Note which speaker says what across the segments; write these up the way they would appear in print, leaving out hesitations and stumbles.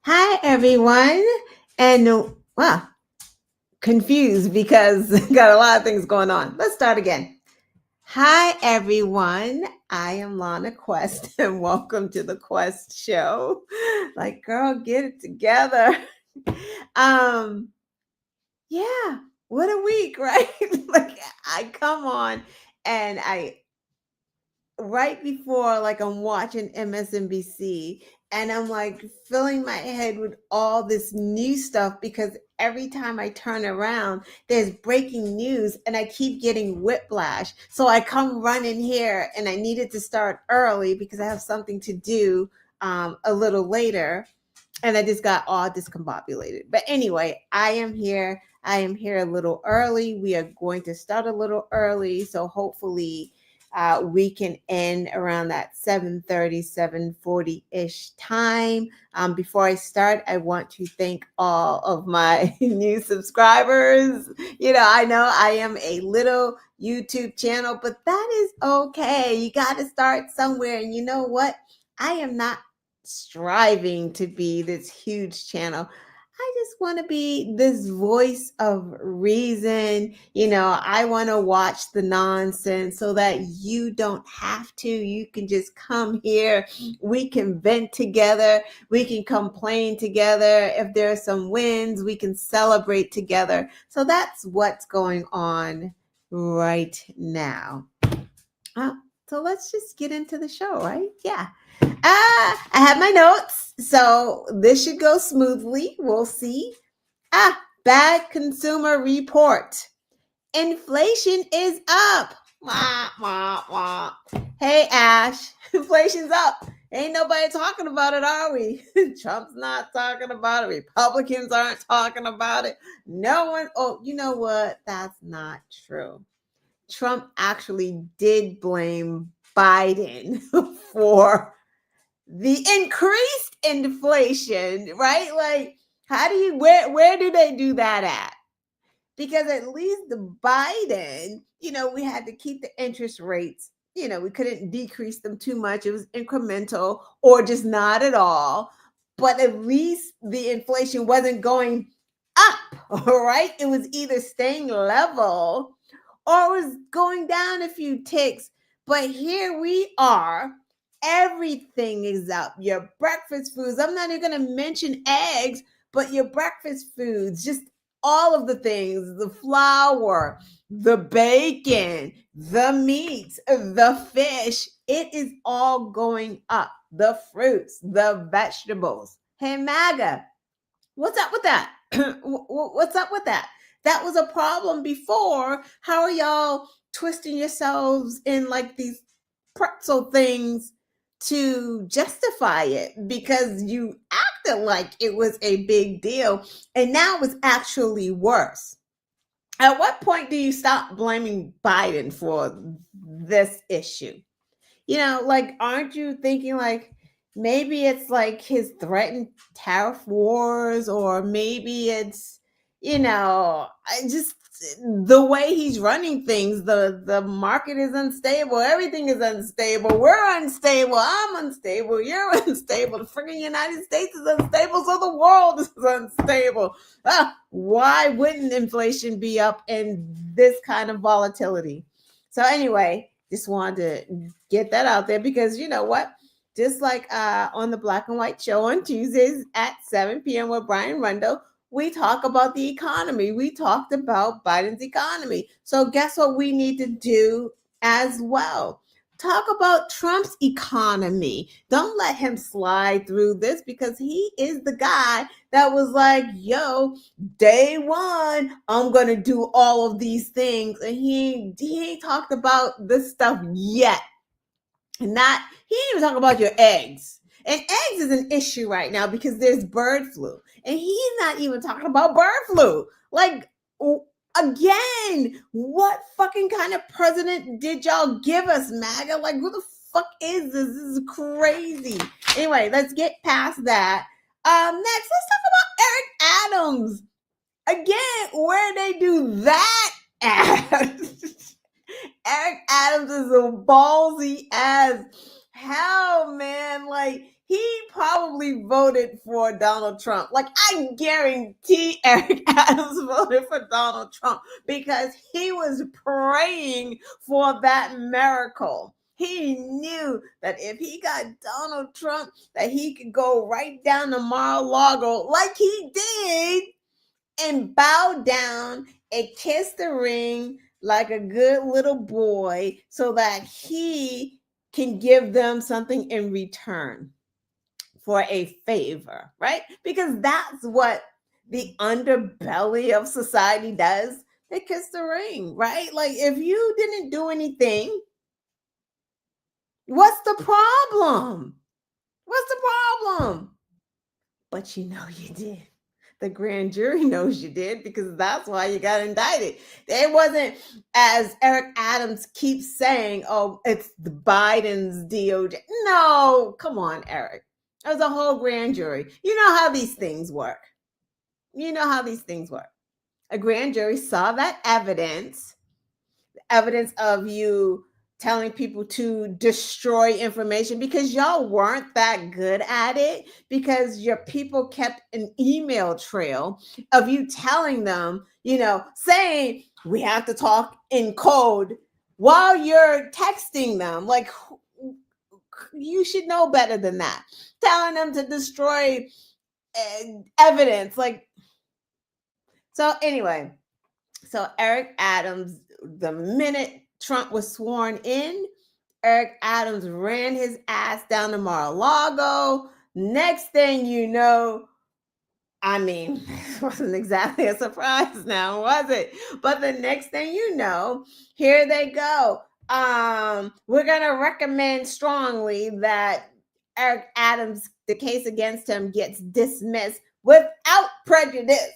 Speaker 1: Hi, everyone. And confused because got a lot of things going on. Let's start again. Hi, everyone. I am Lana Quest, and welcome to the Quest Show. Like, girl, get it together. Um, yeah, what a week, right? Like, I come on and I right before like I'm watching MSNBC and I'm like filling my head with all this new stuff because every time I turn around there's breaking news and I keep getting whiplash. So I come running here and I needed to start early because I have something to do a little later and I just got all discombobulated. But anyway, I am here. I am here a little early. We are going to start a little early. So hopefully we can end around that 7:30, 7:40-ish time. Before I start, I want to thank all of my new subscribers. I know I am a little YouTube channel, but that is okay. You got to start somewhere. And you know what? I am not striving to be this huge channel. I just want to be this voice of reason. I want to watch the nonsense so that you don't have to. You can just come here. We can vent together. We can complain together. If there are some wins, we can celebrate together. So that's what's going on right now. So let's just get into the show, right? Yeah. I have my notes, so this should go smoothly. We'll see. Bad consumer report. Inflation is up. Wah, wah, wah. Hey, Ash, inflation's up. Ain't nobody talking about it, are we? Trump's not talking about it. Republicans aren't talking about it. No one. Oh, you know what? That's not true. Trump actually did blame Biden for the increased inflation, right? Like, how do you where do they do that at? Because at least the Biden, we had to keep the interest rates, we couldn't decrease them too much. It was incremental or just not at all. But at least the inflation wasn't going up, all right? It was either staying level or it was going down a few ticks. But here we are. Everything is up. Your breakfast foods. I'm not even going to mention eggs, but your breakfast foods, just all of the things, the flour, the bacon, the meats, the fish, it is all going up. The fruits, the vegetables. Hey, MAGA, what's up with that? What's up with that? That was a problem before. How are y'all twisting yourselves in like these pretzel things to justify it? Because you acted like it was a big deal and now it's actually worse. At what point do you stop blaming Biden for this issue? Like, aren't you thinking like maybe it's like his threatened tariff wars, or maybe it's, just the way he's running things. The market is unstable. Everything is unstable. We're unstable. I'm unstable. You're unstable. The freaking United States is unstable. So the world is unstable. Why wouldn't inflation be up in this kind of volatility? So anyway, just wanted to get that out there because you know what? Just like on the Black and White Show on Tuesdays at 7 p.m. with Brian Rundo, we talk about the economy. We talked about Biden's economy. So guess what we need to do as well? Talk about Trump's economy. Don't let him slide through this because he is the guy that was like, yo, day one, I'm going to do all of these things. And he ain't talked about this stuff yet. He didn't even talk about your eggs. And eggs is an issue right now because there's bird flu. And he's not even talking about bird flu. Like, again, what fucking kind of president did y'all give us, MAGA? Like, who the fuck is this? This is crazy. Anyway, let's get past that. Next, let's talk about Eric Adams. Again, where they do that at? Eric Adams is a ballsy as hell, man. Like, he probably voted for Donald Trump. Like, I guarantee Eric Adams voted for Donald Trump because he was praying for that miracle. He knew that if he got Donald Trump, that he could go right down to Mar-a-Lago like he did and bow down and kiss the ring like a good little boy so that he can give them something in return for a favor, right? Because that's what the underbelly of society does. They kiss the ring, right? Like, if you didn't do anything, what's the problem? What's the problem? But you know you did. The grand jury knows you did because that's why you got indicted. It wasn't, as Eric Adams keeps saying, oh, it's the Biden's DOJ. No, come on, Eric. It was a whole grand jury. You know how these things work. You know how these things work. A grand jury saw that evidence of you telling people to destroy information because y'all weren't that good at it, because your people kept an email trail of you telling them, saying we have to talk in code while you're texting them. Like, you should know better than that. Telling them to destroy evidence. Like, so anyway, so Eric Adams, the minute Trump was sworn in, Eric Adams ran his ass down to Mar-a-Lago. Next thing you know, I mean, it wasn't exactly a surprise now, was it? But the next thing you know, here they go. We're going to recommend strongly that Eric Adams, the case against him, gets dismissed without prejudice.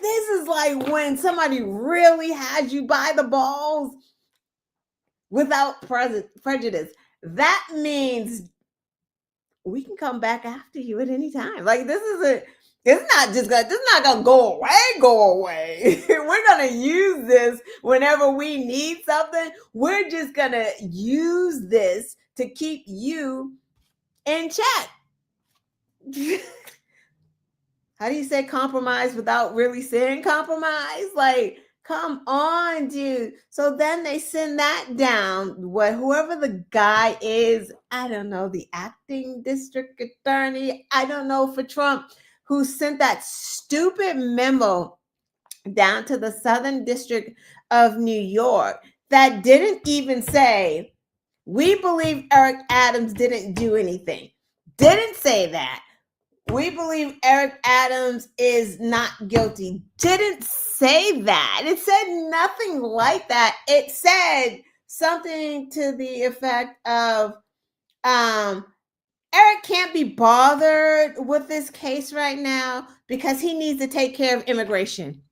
Speaker 1: This is like when somebody really had you by the balls without prejudice. That means we can come back after you at any time. Like, it's not gonna go away. We're gonna use this whenever we need something. We're just gonna use this to keep you in check. How do you say compromise without really saying compromise? Like, come on, dude. So then they send that down. Whoever the guy is, I don't know, the acting district attorney, I don't know, for Trump, who sent that stupid memo down to the Southern District of New York that didn't even say, we believe Eric Adams didn't do anything. Didn't say that. We believe Eric Adams is not guilty. Didn't say that. It said nothing like that. It said something to the effect of, Eric can't be bothered with this case right now because he needs to take care of immigration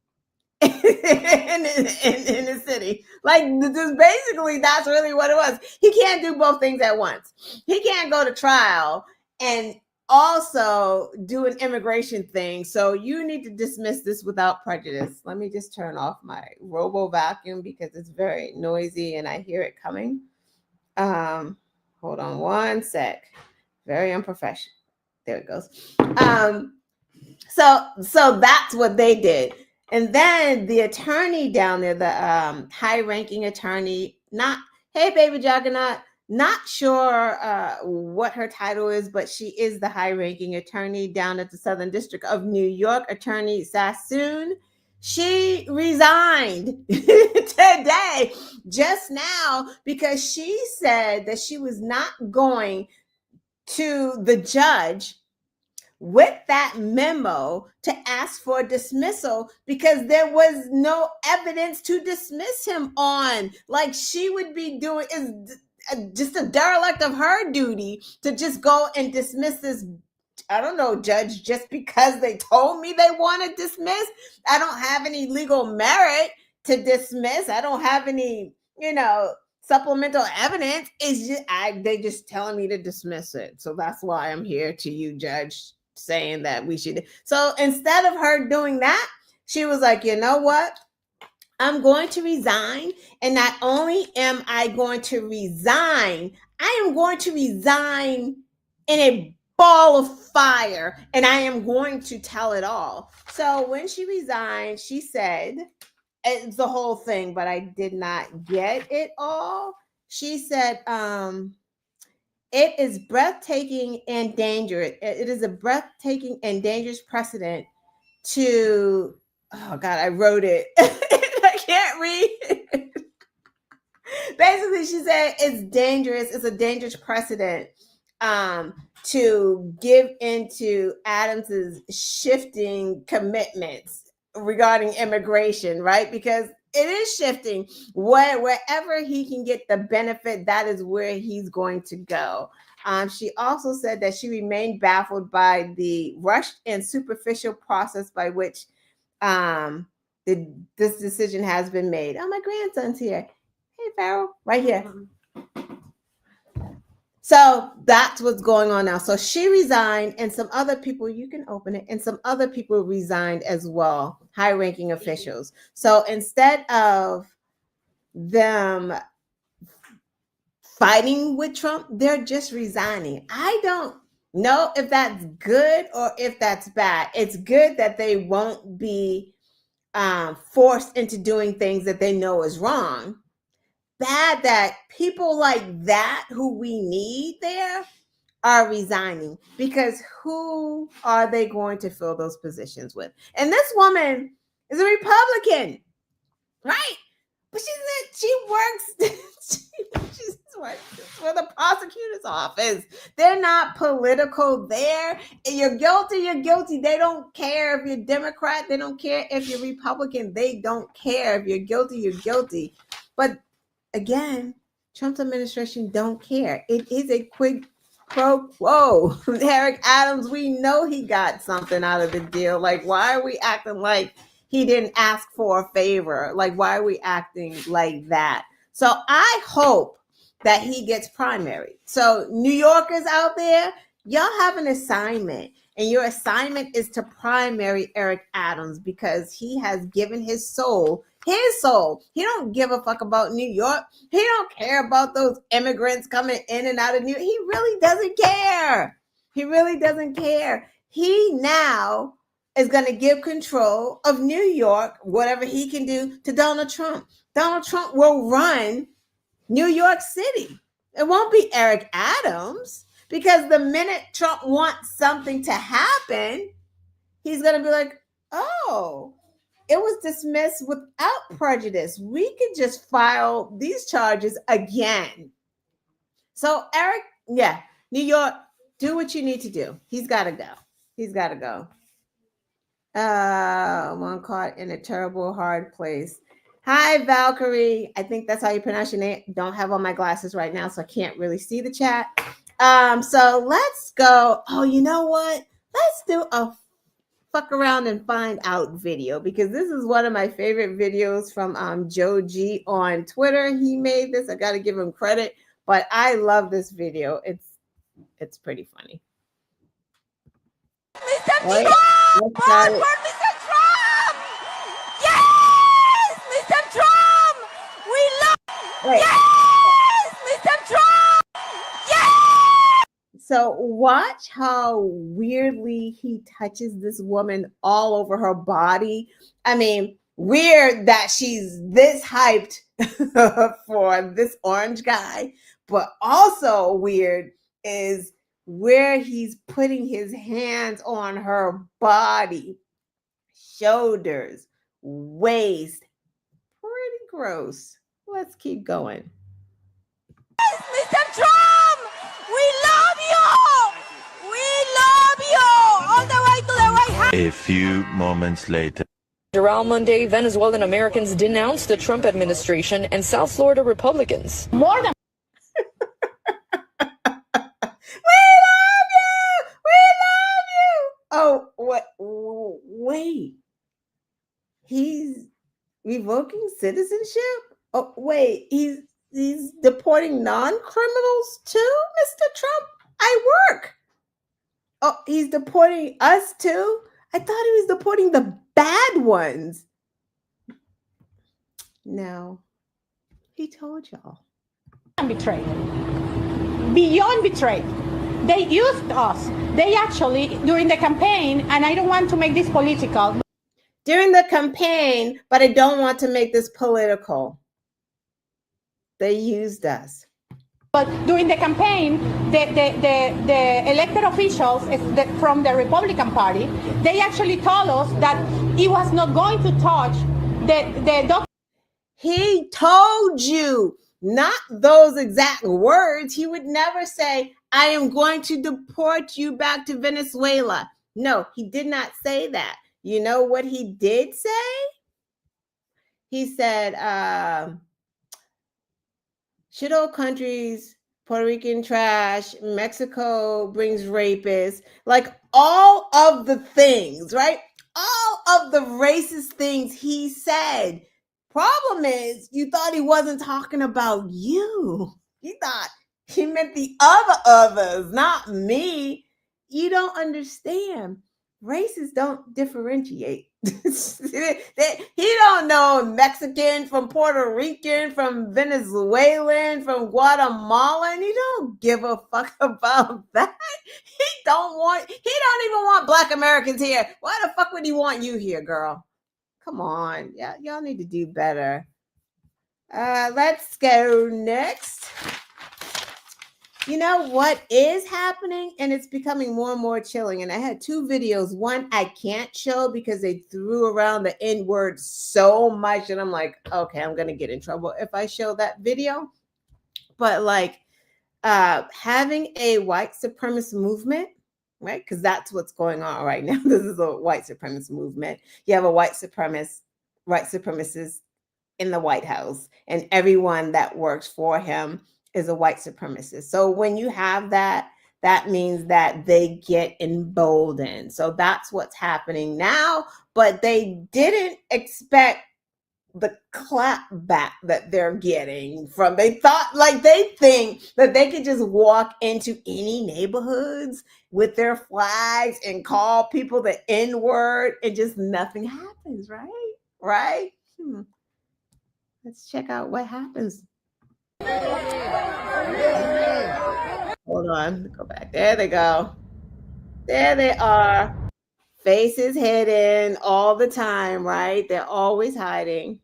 Speaker 1: in the city. Like, just basically, that's really what it was. He can't do both things at once. He can't go to trial and also do an immigration thing. So you need to dismiss this without prejudice. Let me just turn off my robo vacuum because it's very noisy and I hear it coming. Hold on one sec. Very unprofessional. There it goes. So that's what they did. And then the attorney down there, the high-ranking attorney, hey, baby Juggernaut, not sure what her title is, but she is the high-ranking attorney down at the Southern District of New York, Attorney Sassoon. She resigned today, just now, because she said that she was not going to the judge with that memo to ask for dismissal because there was no evidence to dismiss him on. Like, she would be doing is just a derelict of her duty to just go and dismiss this, I don't know, judge, just because they told me they want to dismiss. I don't have any legal merit to dismiss. I don't have any, supplemental evidence. Is just they just telling me to dismiss it. So that's why I'm here to you, judge, saying that we should. So instead of her doing that, she was like, you know what? I'm going to resign. And not only am I going to resign, I am going to resign in a ball of fire, and I am going to tell it all. So when she resigned, she said, it's the whole thing, but I did not get it all. She said, it is breathtaking and dangerous. It is a breathtaking and dangerous precedent to, oh God, I wrote it. I can't read. Basically, she said it's dangerous. It's a dangerous precedent to give into Adams's shifting commitments regarding immigration, right? Because it is shifting. Wherever he can get the benefit, that is where he's going to go. She also said that she remained baffled by the rushed and superficial process by which this decision has been made. Oh, my grandson's here. Hey, Farrell, right here. So that's what's going on now. So she resigned, and some other people, you can open it, and some other people resigned as well, high-ranking officials. So instead of them fighting with Trump, they're just resigning. I don't know if that's good or if that's bad. It's good that they won't be forced into doing things that they know is wrong. Bad that people like that who we need there are resigning, because who are they going to fill those positions with? And this woman is a Republican, right? But she works she works for the prosecutor's office. They're not political there. You're guilty, you're guilty. They don't care if you're Democrat. They don't care if you're Republican. They don't care. If you're guilty, you're guilty. But again, Trump's administration don't care. It is a quid pro quo. Eric Adams, we know he got something out of the deal. Like, why are we acting like he didn't ask for a favor? Like, why are we acting like that? So I hope that he gets primary. So New Yorkers out there, y'all have an assignment. And your assignment is to primary Eric Adams, because he has given his soul. He don't give a fuck about New York. He don't care about those immigrants coming in and out of New York. He really doesn't care. He really doesn't care. He now is going to give control of New York, whatever he can do, to Donald Trump. Donald Trump will run New York City. It won't be Eric Adams, because the minute Trump wants something to happen, he's going to be like, oh, it was dismissed without prejudice. We could just file these charges again. So Eric, New York, do what you need to do. He's got to go. He's got to go. One caught in a terrible, hard place. Hi, Valkyrie. I think that's how you pronounce your name. Don't have on my glasses right now, so I can't really see the chat. So let's go. Oh, you know what? Let's do a fuck around and find out video, because this is one of my favorite videos from Joe G on Twitter. He made this. I got to give him credit, but I love this video. It's pretty funny.
Speaker 2: Mr. Right? Trump! Vote for Mr. Trump! Yes! Mr. Trump! We love... Wait. Yes! Mr. Trump! Yes!
Speaker 1: So watch how weirdly he touches this woman all over her body. I mean, weird that she's this hyped for this orange guy, but also weird is where he's putting his hands on her body, shoulders, waist. Pretty gross. Let's keep going.
Speaker 2: Yes, Mr. Trump! We love you! We love you! All the way to the White House!
Speaker 3: A few moments later.
Speaker 4: Around Monday, Venezuelan Americans denounced the Trump administration and South Florida Republicans.
Speaker 2: More than...
Speaker 1: Oh, what? Wait. He's revoking citizenship? Oh, wait. He's deporting non-criminals too, Mr. Trump? I work. Oh, he's deporting us too? I thought he was deporting the bad ones. No. He told y'all.
Speaker 5: Betrayed. Beyond betrayed. they used us. They actually, during the campaign, and I don't want to make this political.
Speaker 1: During the campaign, but I don't want to make this political. They used us.
Speaker 5: But during the campaign, the elected officials from the Republican Party, they actually told us that he was not going to touch the.
Speaker 1: He told you, not those exact words. He would never say, I am going to deport you back to Venezuela. No, he did not say that. You know what he did say? He said, shit old countries, Puerto Rican trash, Mexico brings rapists, like all of the things, right? All of the racist things he said. Problem is, you thought he wasn't talking about you. You thought he meant the others, not me. You don't understand. Racists don't differentiate. He don't know Mexican from Puerto Rican, from Venezuelan, from Guatemalan. He don't give a fuck about that. He don't even want Black Americans here. Why the fuck would he want you here, girl? Come on. Yeah, y'all need to do better. Let's go next. You know what is happening? And it's becoming more and more chilling. And I had two videos. One I can't show because they threw around the N-word so much. And I'm like, okay, I'm going to get in trouble if I show that video. But like having a white supremacist movement, right? Because that's what's going on right now. This is a white supremacist movement. You have a white supremacist in the White House, and everyone that works for him is a white supremacist. So when you have that, that means that they get emboldened. So that's what's happening now, but they didn't expect the clap back that they're getting from, they think that they could just walk into any neighborhoods with their flags and call people the N-word and just nothing happens, right? Let's check out what happens. Hold on, go back. There they go. There they are. Faces hidden all the time, right? They're always hiding.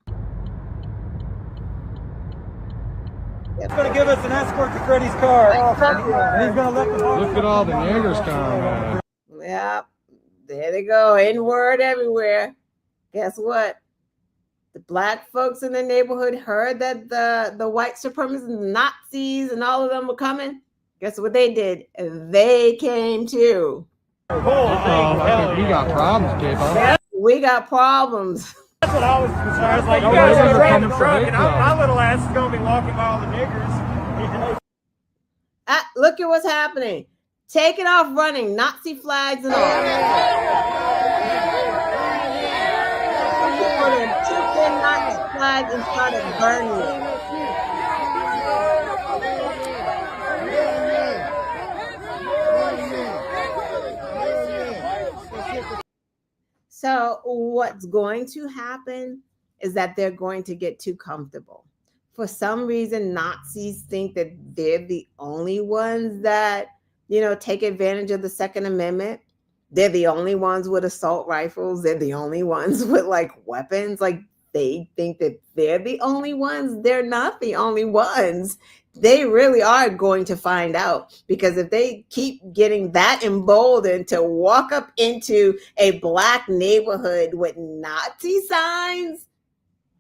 Speaker 6: He's going to give us an escort to Freddie's car. And he's going to let the
Speaker 7: Look at all the niggers coming.
Speaker 1: Yep. There they go. N-word everywhere. Guess what? The Black folks in the neighborhood heard that the white supremacists, Nazis, and all of them were coming. Guess what they did? They came too.
Speaker 7: We got problems, people.
Speaker 1: Yep, we got problems.
Speaker 6: That's what I was concerned. I was like, you guys are driving the truck, and my little ass is going to be walking by all the niggers.
Speaker 1: Look at what's happening. Taking off running, Nazi flags and all. Took their Nazi flags and started burning it. So what's going to happen is that they're going to get too comfortable. For some reason, Nazis think that they're the only ones that, take advantage of the Second Amendment. They're the only ones with assault rifles. They're the only ones with weapons. They think that they're the only ones. They're not the only ones. They really are going to find out, because if they keep getting that emboldened to walk up into a Black neighborhood with Nazi signs,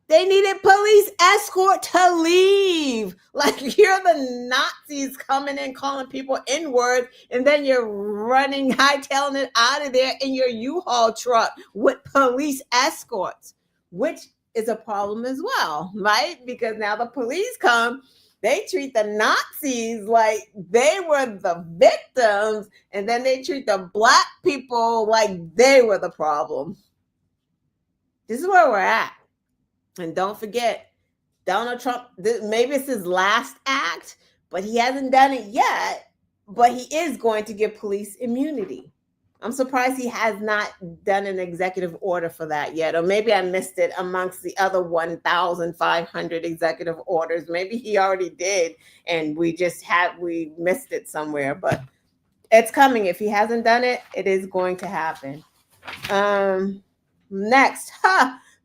Speaker 1: they needed police escort to leave. You're the Nazis coming in calling people N-words, and then you're running, hightailing it out of there in your U-Haul truck with police escorts, which is a problem as well, right? Because now the police come, they treat the Nazis like they were the victims, and then they treat the Black people like they were the problem. This is where we're at. And don't forget, Donald Trump, maybe it's his last act, but he hasn't done it yet, but he is going to give police immunity. I'm surprised he has not done an executive order for that yet. Or maybe I missed it amongst the other 1,500 executive orders. Maybe he already did, and we missed it somewhere. But It's coming. If he hasn't done it, it is going to happen. Next,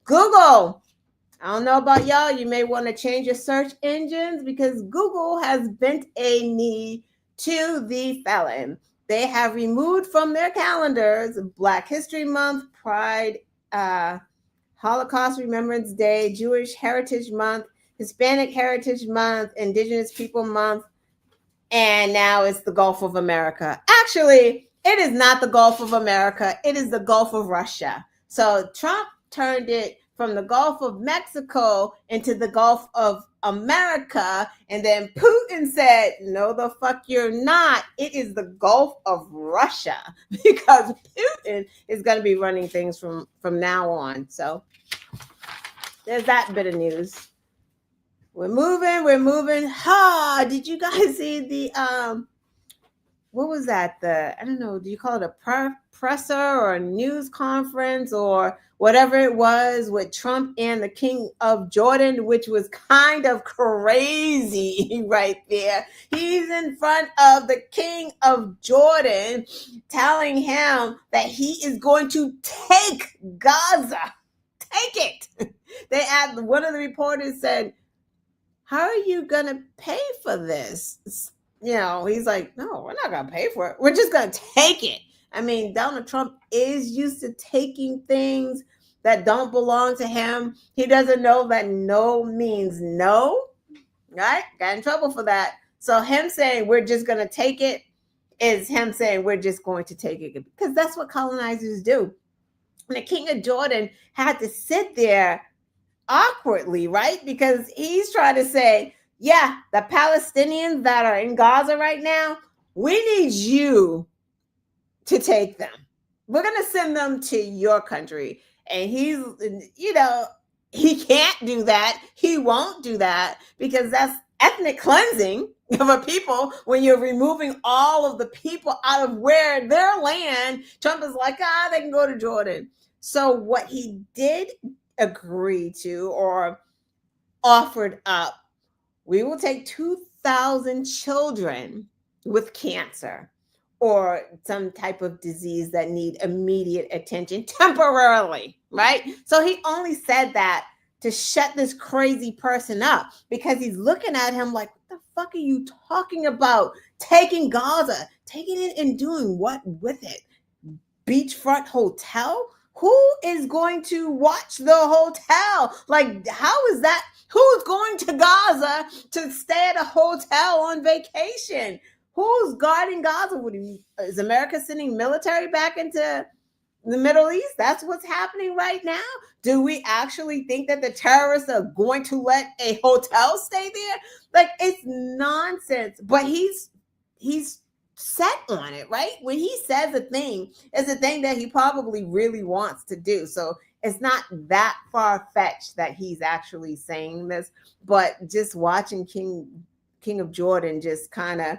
Speaker 1: Google. I don't know about y'all. You may want to change your search engines because Google has bent a knee to the felon. They have removed from their calendars Black History Month, Pride, Holocaust Remembrance Day, Jewish Heritage Month, Hispanic Heritage Month, Indigenous People Month, and now it's the Gulf of America. Actually, it is not the Gulf of America. It is the Gulf of Russia. So Trump turned it from the Gulf of Mexico into the Gulf of America. And then Putin said, no, the fuck you're not. It is the Gulf of Russia because Putin is going to be running things from now on. So there's that bit of news. We're moving. Did you guys see the what was that? I don't know, do you call it a presser or a news conference or whatever it was with Trump and the King of Jordan, which was kind of crazy right there. He's in front of the King of Jordan telling him that he is going to take Gaza. Take it. They asked, one of the reporters said, how are you going to pay for this? You know, he's like, no, we're not going to pay for it. We're just going to take it. I mean, Donald Trump is used to taking things that don't belong to him. He doesn't know that no means no, right? Got in trouble for that. So him saying we're just going to take it is him saying we're just going to take it because that's what colonizers do. And the King of Jordan had to sit there awkwardly, right? Because he's trying to say, yeah, the Palestinians that are in Gaza right now, we need you to take them. We're going to send them to your country. And he's, you know, he can't do that. He won't do that because that's ethnic cleansing of a people when you're removing all of the people out of where their land. Trump is like, they can go to Jordan. So what he did agree to or offered up, we will take 2,000 children with cancer or some type of disease that need immediate attention temporarily, right? So he only said that to shut this crazy person up because he's looking at him like, what the fuck are you talking about? Taking Gaza, taking it and doing what with it? Beachfront hotel? Who is going to watch the hotel? Like, how is that? Who's going to Gaza to stay at a hotel on vacation? Who's guarding Gaza? Is America sending military back into the Middle East? That's what's happening right now. Do we actually think that the terrorists are going to let a hotel stay there? Like, it's nonsense. But he's set on it, right? When he says a thing, it's a thing that he probably really wants to do. So it's not that far-fetched that he's actually saying this, but just watching King of Jordan just kind of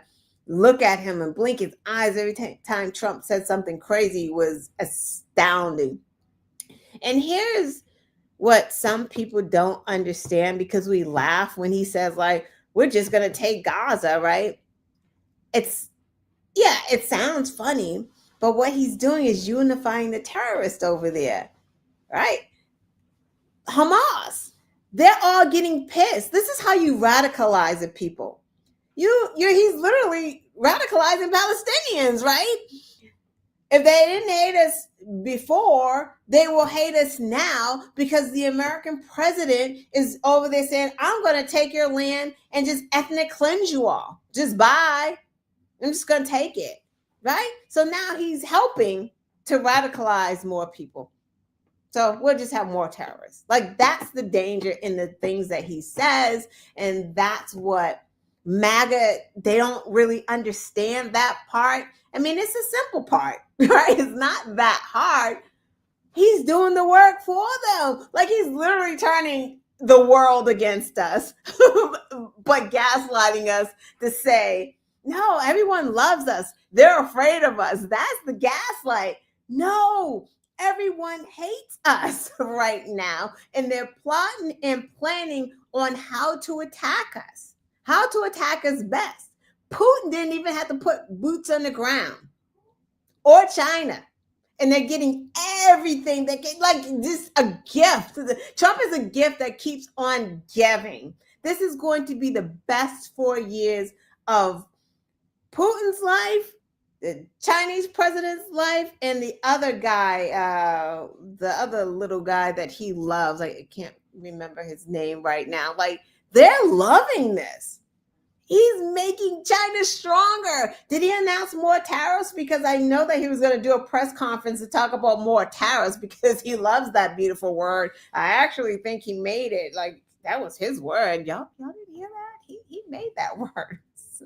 Speaker 1: look at him and blink his eyes every time Trump said something crazy was astounding. And here's what some people don't understand because we laugh when he says, like, we're just going to take Gaza, right? It sounds funny, but what he's doing is unifying the terrorists over there, right? Hamas, they're all getting pissed. This is how you radicalize the people. He's literally radicalizing Palestinians, right? If they didn't hate us before, they will hate us now because the American president is over there saying, I'm going to take your land and just ethnic cleanse you all. Just bye. I'm just going to take it, right? So now he's helping to radicalize more people. So we'll just have more terrorists. Like, that's the danger in the things that he says. And that's what MAGA, they don't really understand that part. I mean, it's a simple part, right? It's not that hard. He's doing the work for them. Like, he's literally turning the world against us, but gaslighting us to say, no, everyone loves us. They're afraid of us. That's the gaslight. No, everyone hates us right now. And they're plotting and planning on how to attack us best. Putin didn't even have to put boots on the ground, or China. And they're getting everything. They get like this a gift. Trump is a gift that keeps on giving. This is going to be the best 4 years of Putin's life, the Chinese president's life, and the other guy, the other little guy that he loves. I can't remember his name right now. Like, they're loving this. He's making China stronger. Did he announce more tariffs? Because I know that he was going to do a press conference to talk about more tariffs because he loves that beautiful word. I actually think he made it. Like, that was his word. Y'all didn't hear that? He made that word.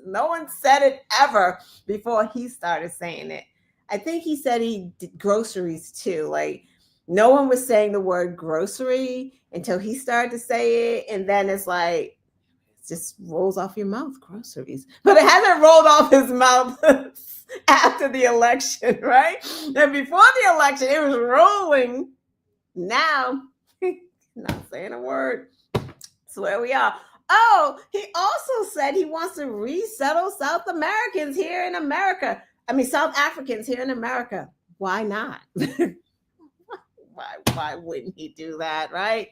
Speaker 1: No one said it ever before he started saying it. I think he said he did groceries too. Like, no one was saying the word grocery until he started to say it. And then it's like, just rolls off your mouth, groceries. But it hasn't rolled off his mouth after the election, right? And before the election, it was rolling. Now, not saying a word. That's where we are. Oh, he also said he wants to resettle South Africans here in America. Why not? Why wouldn't he do that, right?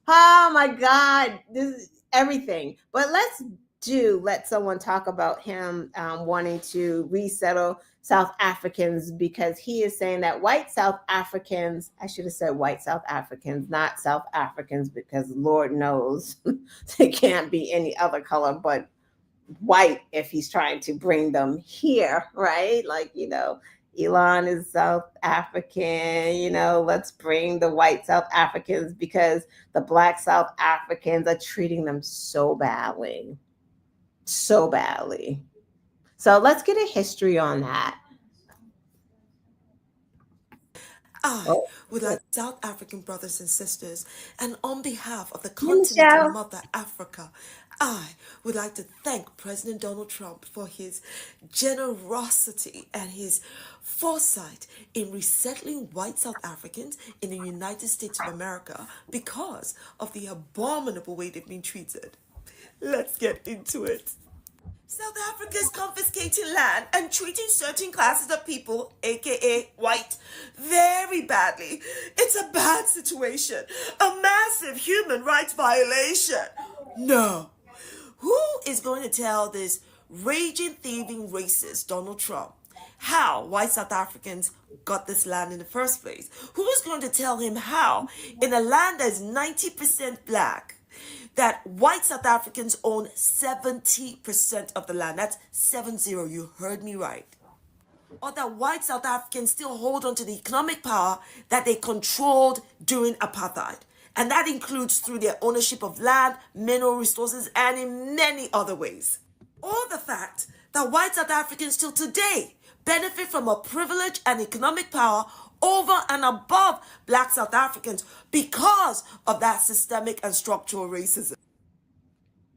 Speaker 1: Oh my God, this is everything. But let someone talk about him wanting to resettle South Africans, because he is saying that white South Africans, I should have said white South Africans, not South Africans, because Lord knows they can't be any other color but white if he's trying to bring them here, right? Like, Elon is South African, let's bring the white South Africans because the black South Africans are treating them so badly. So badly. So let's get a history on that.
Speaker 8: With our South African brothers and sisters, and on behalf of the continent of Mother Africa, I would like to thank President Donald Trump for his generosity and his foresight in resettling white South Africans in the United States of America because of the abominable way they've been treated. Let's get into it. South Africa is confiscating land and treating certain classes of people, aka white, very badly. It's a bad situation, a massive human rights violation. No. Who is going to tell this raging, thieving racist Donald Trump how white South Africans got this land in the first place? Who is going to tell him how, in a land that is 90% black, that white South Africans own 70% of the land? That's 70, you heard me right. Or that white South Africans still hold on to the economic power that they controlled during apartheid. And that includes through their ownership of land, mineral resources, and in many other ways. Or the fact that white South Africans still today benefit from a privilege and economic power over and above black South Africans because of that systemic and structural racism.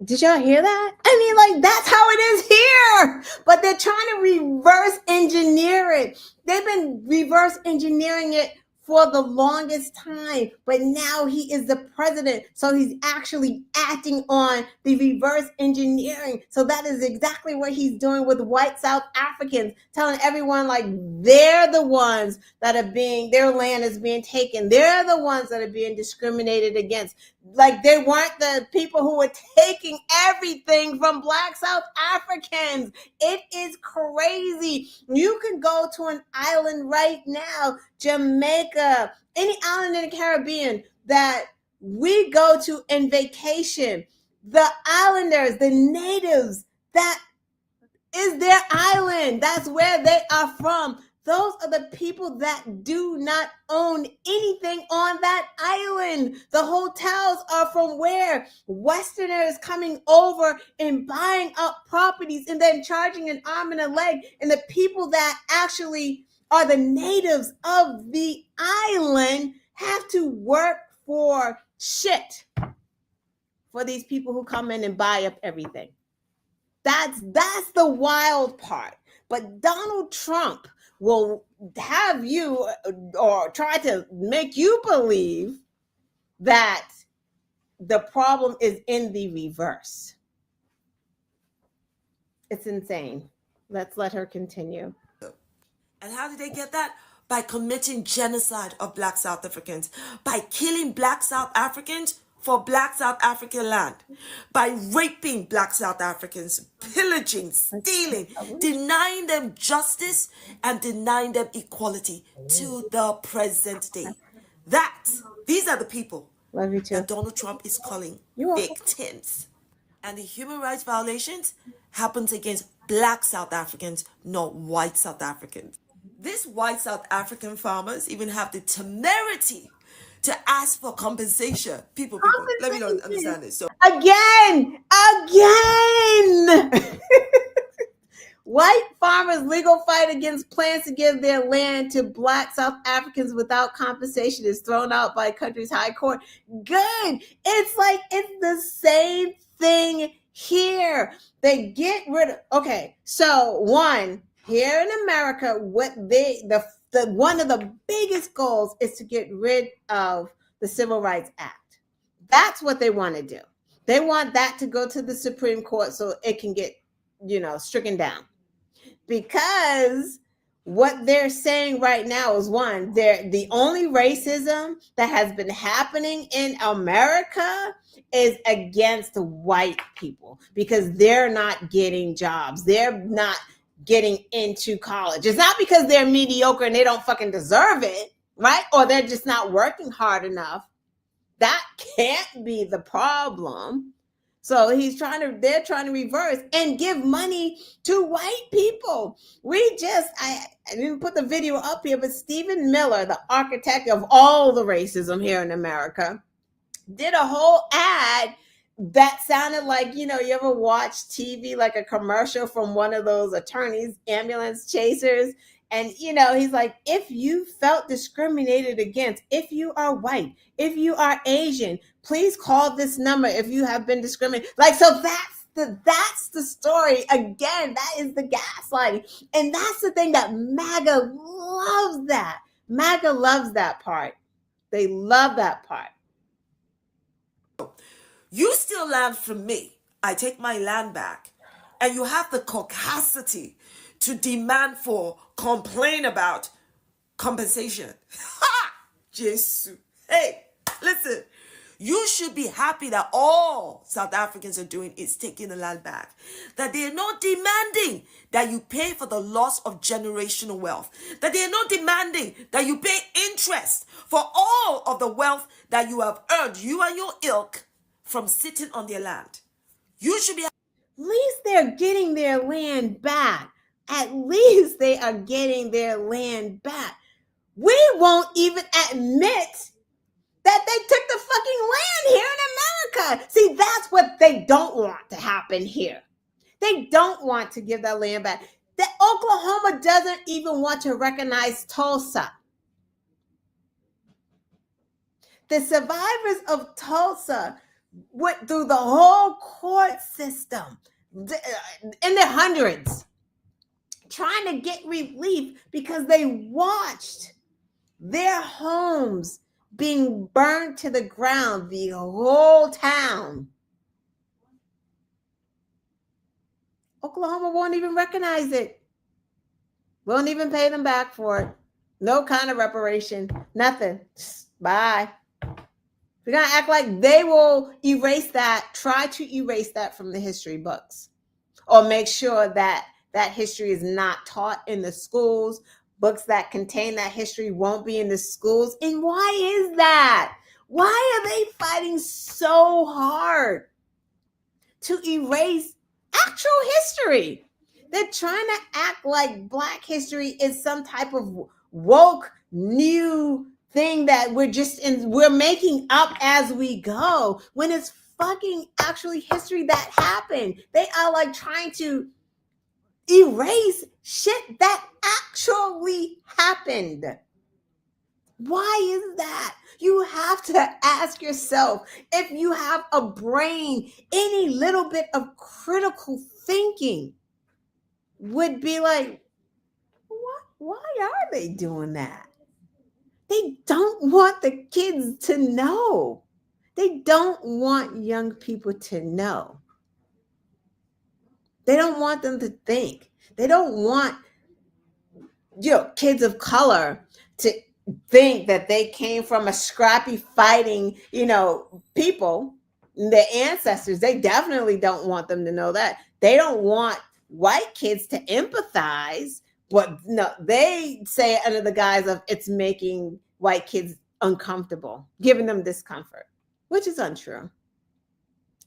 Speaker 1: Did y'all hear that? I mean, that's how it is here. But they're trying to reverse engineer it. They've been reverse engineering it for the longest time, but now he is the president, so he's actually acting on the reverse engineering. So that is exactly what he's doing with white South Africans, telling everyone like they're the ones that are their land is being taken. They're the ones that are being discriminated against. Like they weren't the people who were taking everything from black South Africans. It is crazy. You can go to an island right now, Jamaica, any island in the Caribbean that we go to in vacation. The islanders, the natives, that is their island. That's where they are from. Those are the people that do not own anything on that island. The hotels are from where? Westerners coming over and buying up properties and then charging an arm and a leg. And the people that actually are the natives of the island have to work for shit for these people who come in and buy up everything. That's the wild part. But Donald Trump will have you or try to make you believe that the problem is in the reverse. It's insane. Let's let her continue.
Speaker 8: And how did they get that? By committing genocide of black South Africans, by killing black South Africans for black South African land, by raping black South Africans, pillaging, stealing, denying them justice and denying them equality to the present day. These are the people
Speaker 1: Love you too.
Speaker 8: that Donald Trump is calling
Speaker 1: You're welcome.
Speaker 8: victims. And the human rights violations happens against black South Africans, not white South Africans. These white South African farmers even have the temerity to ask for compensation. People, let me not understand this. So
Speaker 1: Again. White farmers' legal fight against plans to give their land to black South Africans without compensation is thrown out by country's high court. Good. It's like it's the same thing here. They get rid of. Okay, so one here in America, what the one of the biggest goals is to get rid of the Civil Rights Act. That's what they want to do. They want that to go to the Supreme Court so it can get, stricken down. Because what they're saying right now is one, the only racism that has been happening in America is against white people because they're not getting jobs. They're not getting into college. It's not because they're mediocre and they don't fucking deserve it, right? Or they're just not working hard enough. That can't be the problem. So they're trying to reverse and give money to white people. I didn't put the video up here, but Stephen Miller, the architect of all the racism here in America, did a whole ad that sounded like, you ever watch TV, like a commercial from one of those attorneys, ambulance chasers. And, he's like, if you felt discriminated against, if you are white, if you are Asian, please call this number if you have been discriminated. Like, so that's the story. Again, that is the gaslighting. And that's the thing that MAGA loves that. MAGA loves that part. They love that part.
Speaker 8: You steal land from me. I take my land back. And you have the caucasity to demand for, complain about compensation. Ha! Jesus. Hey, listen. You should be happy that all South Africans are doing is taking the land back. That they are not demanding that you pay for the loss of generational wealth. That they are not demanding that you pay interest for all of the wealth that you have earned, you and your ilk, from sitting on their land. You should be.
Speaker 1: At least they're getting their land back. At least they are getting their land back. We won't even admit that they took the fucking land here in America. See, that's what they don't want to happen here. They don't want to give that land back. That Oklahoma doesn't even want to recognize Tulsa. The survivors of Tulsa went through the whole court system in their hundreds trying to get relief because they watched their homes being burned to the ground, the whole town. Oklahoma won't even recognize it. Won't even pay them back for it. No kind of reparation. Nothing. Bye. We're going to act like they will erase that, try to erase that from the history books, or make sure that that history is not taught in the schools. Books that contain that history won't be in the schools. And why is that? Why are they fighting so hard to erase actual history? They're trying to act like Black history is some type of woke new thing that we're making up as we go, when it's fucking actually history that happened. They are like trying to erase shit that actually happened. Why is that? You have to ask yourself, if you have a brain, any little bit of critical thinking would be like, why are they doing that? They don't want the kids to know. They don't want young people to know. They don't want them to think. They don't want, kids of color to think that they came from a scrappy fighting, people, their ancestors. They definitely don't want them to know that. They don't want white kids to empathize. But no, they say it under the guise of it's making white kids uncomfortable, giving them discomfort, which is untrue.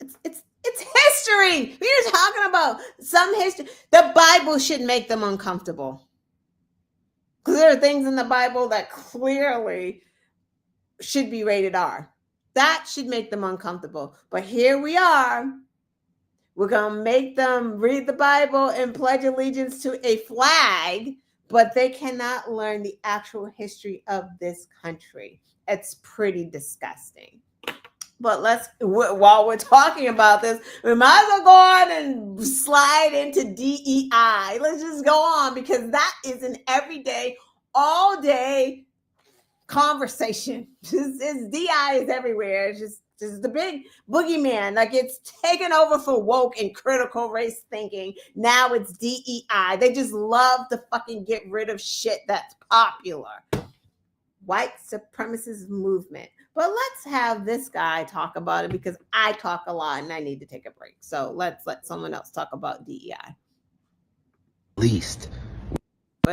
Speaker 1: It's history. We're talking about some history. The Bible should make them uncomfortable. Because there are things in the Bible that clearly should be rated R. That should make them uncomfortable. But here we are. We're going to make them read the Bible and pledge allegiance to a flag, but they cannot learn the actual history of this country. It's pretty disgusting. But while we're talking about this, we might as well go on and slide into DEI. Let's just go on, because that is an everyday, all day conversation. DEI is everywhere. It's just the big boogeyman. Like, it's taken over for woke and critical race thinking. Now it's DEI. They just love to fucking get rid of shit that's popular. White supremacist movement. But let's have this guy talk about it, because I talk a lot and I need to take a break. So let's let someone else talk about DEI.
Speaker 9: Least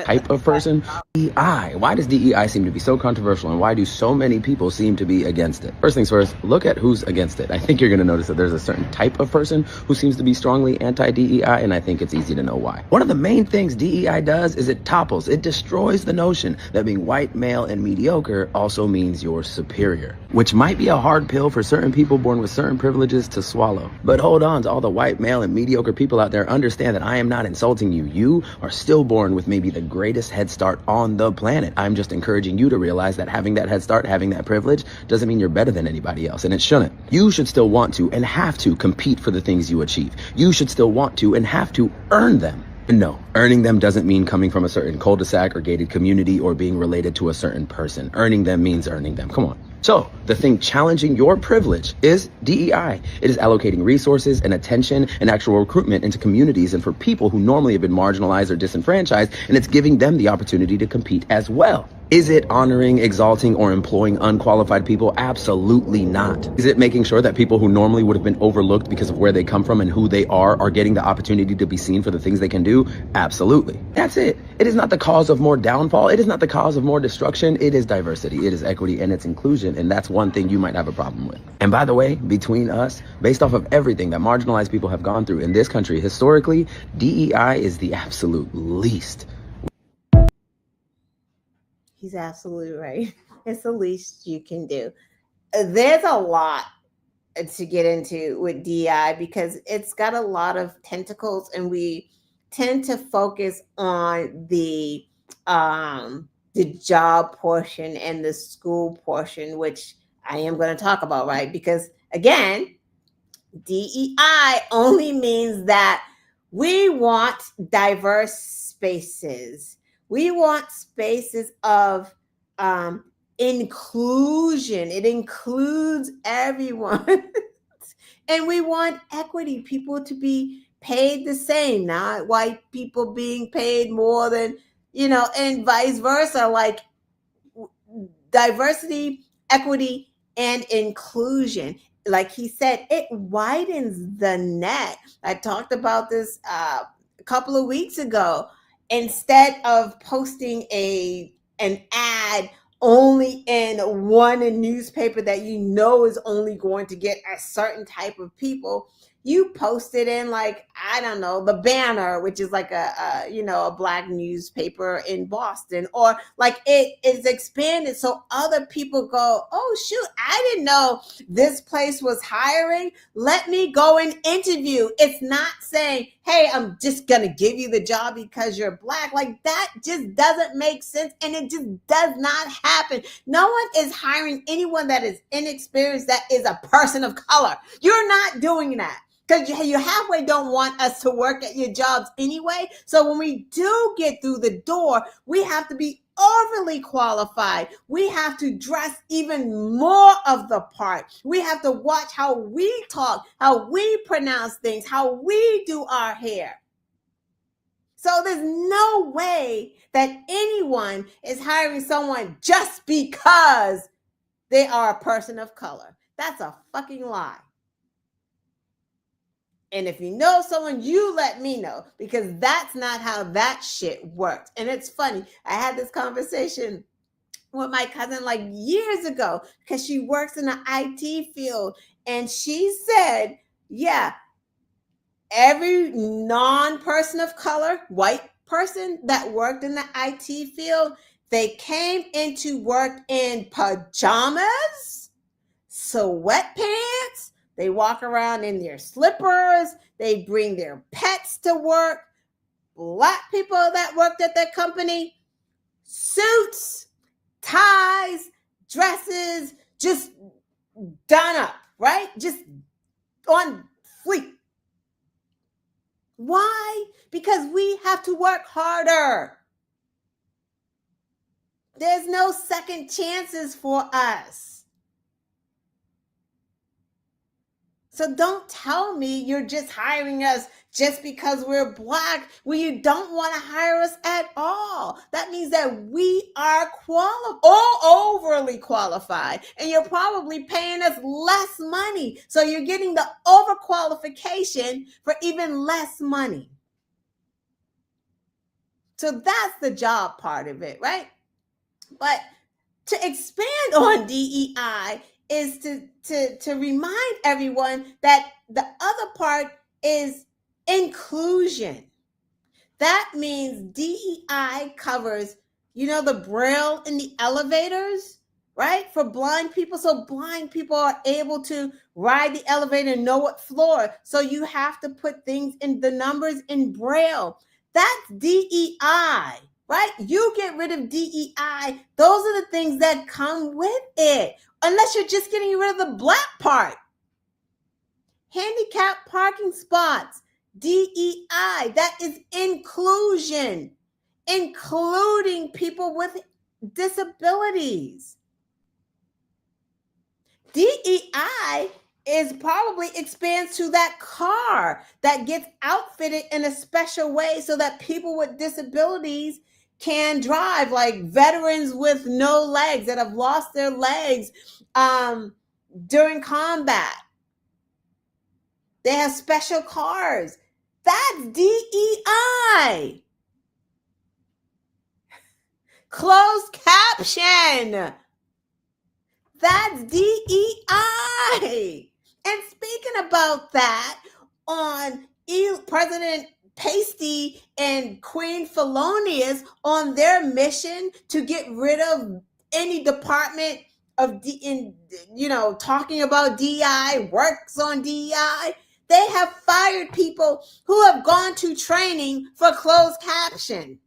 Speaker 9: type of person. DEI. Why does DEI seem to be so controversial, and why do so many people seem to be against it? First things first, look at who's against it. I think you're going to notice that there's a certain type of person who seems to be strongly anti-DEI, and I think it's easy to know why. One of the main things DEI does is it topples, it destroys the notion that being white, male, and mediocre also means you're superior, which might be a hard pill for certain people born with certain privileges to swallow. But hold on to all the white, male, and mediocre people out there. Understand that I am not insulting you. You are still born with maybe the greatest head start on the planet. I'm just encouraging you to realize that having that head start, having that privilege, doesn't mean you're better than anybody else, and it shouldn't. You should still want to and have to compete for the things you achieve. You should still want to and have to earn them. No, earning them doesn't mean coming from a certain cul-de-sac or gated community or being related to a certain person. Earning them means earning them. Come on. So the thing challenging your privilege is DEI. It is allocating resources and attention and actual recruitment into communities and for people who normally have been marginalized or disenfranchised, and it's giving them the opportunity to compete as well. Is it honoring, exalting, or employing unqualified people? Absolutely not. Is it making sure that people who normally would have been overlooked because of where they come from and who they are getting the opportunity to be seen for the things they can do? Absolutely. That's it. It is not the cause of more downfall. It is not the cause of more destruction. It is diversity. It is equity, and it's inclusion. And that's one thing you might have a problem with. And by the way, between us, based off of everything that marginalized people have gone through in this country historically, DEI is the absolute least.
Speaker 1: He's absolutely right. It's the least you can do. There's a lot to get into with DEI because it's got a lot of tentacles, and we tend to focus on the job portion and the school portion, which I am going to talk about, right? Because again, DEI only means that we want diverse spaces. We want spaces of inclusion. It includes everyone. And we want equity, people to be paid the same, not white people being paid more than, and vice versa, like diversity, equity, and inclusion. Like he said, it widens the net. I talked about this a couple of weeks ago. Instead of posting an ad only in one newspaper that is only going to get a certain type of people, you post it in, like, I don't know, the Banner, which is like a black newspaper in Boston, or like it is expanded so other people go, oh shoot, I didn't know this place was hiring. Let me go and interview. It's not saying, hey, I'm just gonna give you the job because you're black. Like, that just doesn't make sense, and it just does not happen. No one is hiring anyone that is inexperienced, that is a person of color. You're not doing that. Because you halfway don't want us to work at your jobs anyway. So when we do get through the door, we have to be overly qualified. We have to dress even more of the part. We have to watch how we talk, how we pronounce things, how we do our hair. So there's no way that anyone is hiring someone just because they are a person of color. That's a fucking lie. And if you know someone, you let me know, because that's not how that shit works. And it's funny. I had this conversation with my cousin like years ago because she works in the IT field. And she said, yeah, every non-person of color, white person that worked in the IT field, they came into work in pajamas, sweatpants. They walk around in their slippers. They bring their pets to work. Black people that worked at that company, suits, ties, dresses, just done up, right? Just on fleek. Why? Because we have to work harder. There's no second chances for us. So don't tell me you're just hiring us just because we're black when you don't want to hire us at all. That means that we are overly qualified, and you're probably paying us less money. So you're getting the overqualification for even less money. So that's the job part of it, right? But to expand on DEI is to remind everyone that the other part is inclusion. That means DEI covers, the braille in the elevators, right? For blind people. So blind people are able to ride the elevator and know what floor. So you have to put things in the numbers in braille. That's DEI. Right? You get rid of DEI. Those are the things that come with it. Unless you're just getting rid of the black part. Handicap parking spots. DEI. That is inclusion. Including people with disabilities. DEI is probably expands to that car that gets outfitted in a special way so that people with disabilities can drive, like veterans with no legs that have lost their legs during combat. They have special cars. That's DEI. Closed caption. That's DEI. And speaking about that, on President Pasty and Queen Feloneous on their mission to get rid of any department of talking about DEI, works on DEI. They have fired people who have gone to training for closed caption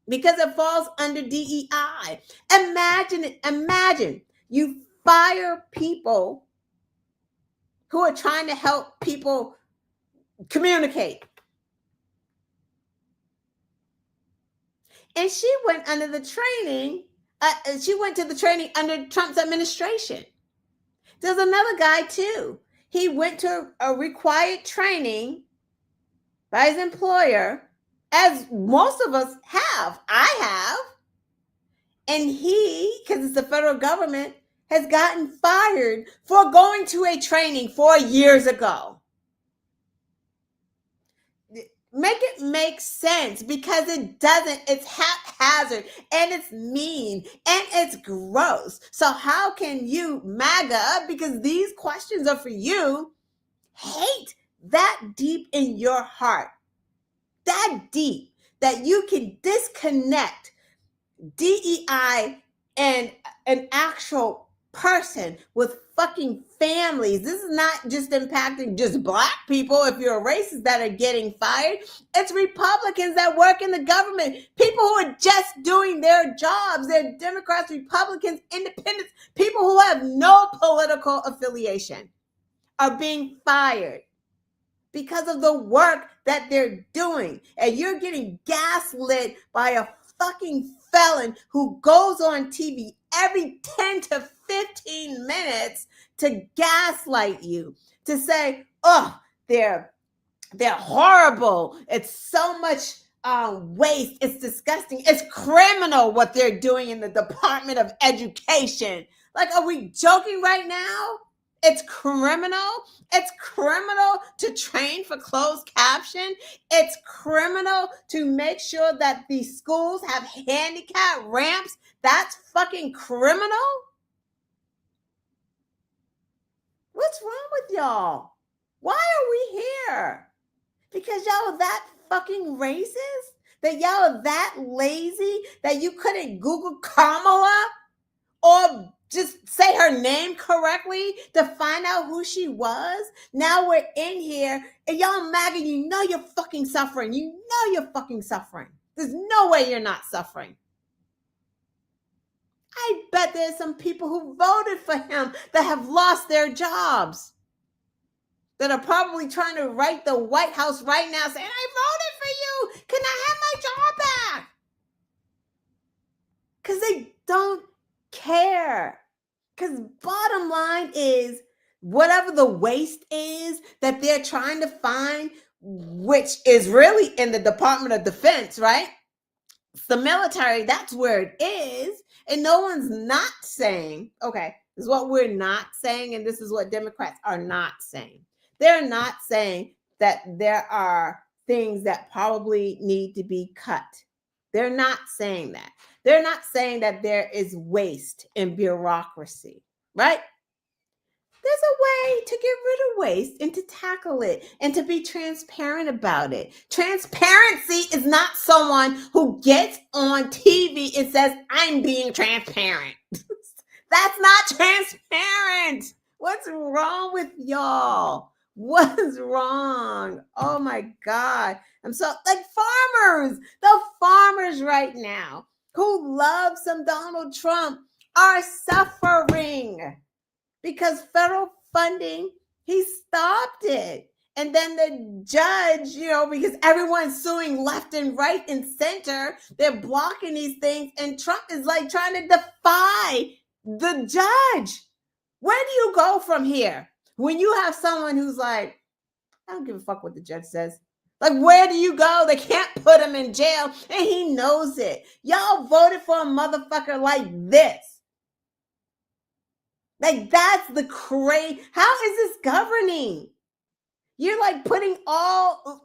Speaker 1: because it falls under DEI. Imagine you fire people who are trying to help people communicate. And she went under the training. She went to the training under Trump's administration. There's another guy too. He went to a required training by his employer, as most of us have. I have. And he, because it's the federal government, has gotten fired for going to a training 4 years ago. Make it make sense, because it doesn't. It's haphazard and it's mean and it's gross. So how can you, MAGA, because these questions are for you, hate that deep in your heart, that deep that you can disconnect DEI and an actual person with fucking families? This is not just impacting just black people, if you're a racist, that are getting fired. It's Republicans that work in the government, people who are just doing their jobs. They're Democrats, Republicans, independents, people who have no political affiliation are being fired because of the work that they're doing. And you're getting gaslit by a fucking felon who goes on TV every 10 to 15 minutes to gaslight you, to say, oh, they're horrible. It's so much waste. It's disgusting. It's criminal what they're doing in the Department of Education. Like, are we joking right now? It's criminal. It's criminal to train for closed caption. It's criminal to make sure that the schools have handicap ramps. That's fucking criminal. What's wrong with y'all? Why are we here? Because y'all are that fucking racist? That y'all are that lazy that you couldn't Google Kamala or just say her name correctly to find out who she was? Now we're in here and y'all MAGA, you know you're fucking suffering. You know you're fucking suffering. There's no way you're not suffering. I bet there's some people who voted for him that have lost their jobs, that are probably trying to write the White House right now saying, I voted for you. Can I have my job back? Because they don't care. Because bottom line is, whatever the waste is that they're trying to find, which is really in the Department of Defense, right? It's the military, that's where it is. And no one's not saying, okay, this is what we're not saying, and this is what Democrats are not saying. They're not saying that there are things that probably need to be cut. They're not saying that. They're not saying that there is waste in bureaucracy, right? There's a way to get rid of waste and to tackle it and to be transparent about it. Transparency is not someone who gets on TV and says, I'm being transparent. That's not transparent. What's wrong with y'all? What's wrong? Oh my God. I'm so like the farmers right now who love some Donald Trump are suffering because federal funding, he stopped it. And then the judge, because everyone's suing left and right and center, they're blocking these things. And Trump is like trying to defy the judge. Where do you go from here? When you have someone who's like, I don't give a fuck what the judge says. Like, where do you go? They can't put him in jail, and he knows it. Y'all voted for a motherfucker like this. Like, that's the crazy. How is this governing? You're like putting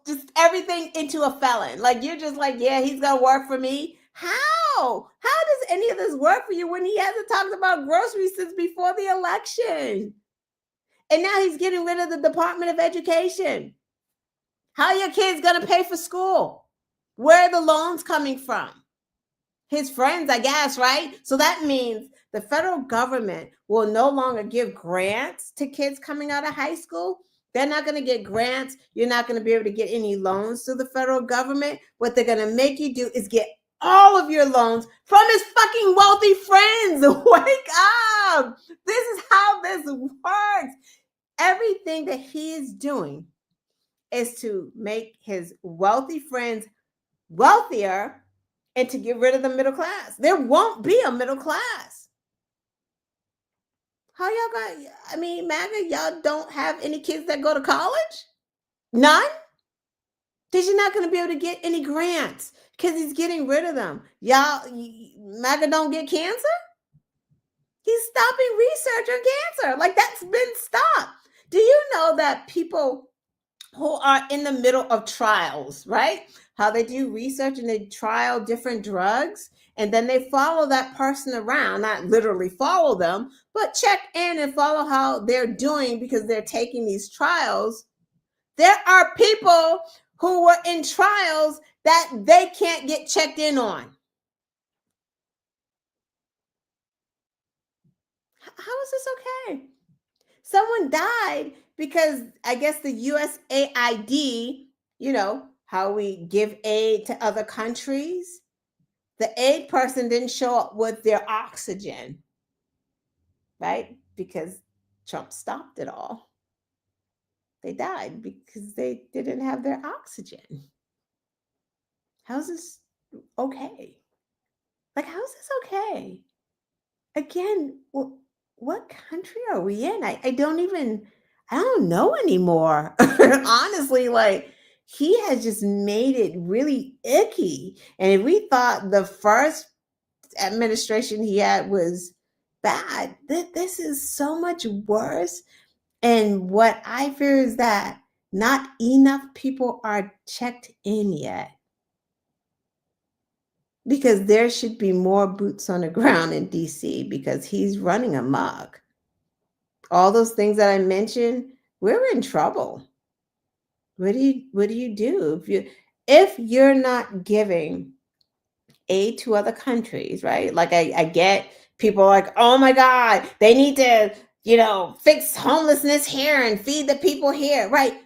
Speaker 1: just everything into a felon. Like, you're just like, yeah, he's gonna work for me. How? How does any of this work for you when he hasn't talked about groceries since before the election? And now he's getting rid of the Department of Education. How are your kids going to pay for school? Where are the loans coming from? His friends, I guess, right? So that means the federal government will no longer give grants to kids coming out of high school. They're not going to get grants. You're not going to be able to get any loans through the federal government. What they're going to make you do is get all of your loans from his fucking wealthy friends. Wake up. This is how this works. Everything that he is doing is to make his wealthy friends wealthier and to get rid of the middle class. There won't be a middle class. How y'all got, MAGA, y'all don't have any kids that go to college? None? Because you're not going to be able to get any grants because he's getting rid of them. Y'all, MAGA don't get cancer? He's stopping research on cancer. Like, that's been stopped. Do you know that people who are in the middle of trials, right? How they do research and they trial different drugs, and then they follow that person around, not literally follow them, but check in and follow how they're doing because they're taking these trials. There are people who were in trials that they can't get checked in on. How is this okay? Someone died because I guess the USAID, how we give aid to other countries. The aid person didn't show up with their oxygen, right? Because Trump stopped it all. They died because they didn't have their oxygen. How's this okay? Like, how is this okay? Again, what country are we in? I don't know anymore. Honestly, like, he has just made it really icky. And if we thought the first administration he had was bad, this is so much worse. And what I fear is that not enough people are checked in yet, because there should be more boots on the ground in DC, because he's running amok. All those things that I mentioned, we're in trouble. What do you do if you're not giving aid to other countries, right? Like, I get people like, oh my God, they need to, fix homelessness here and feed the people here, right?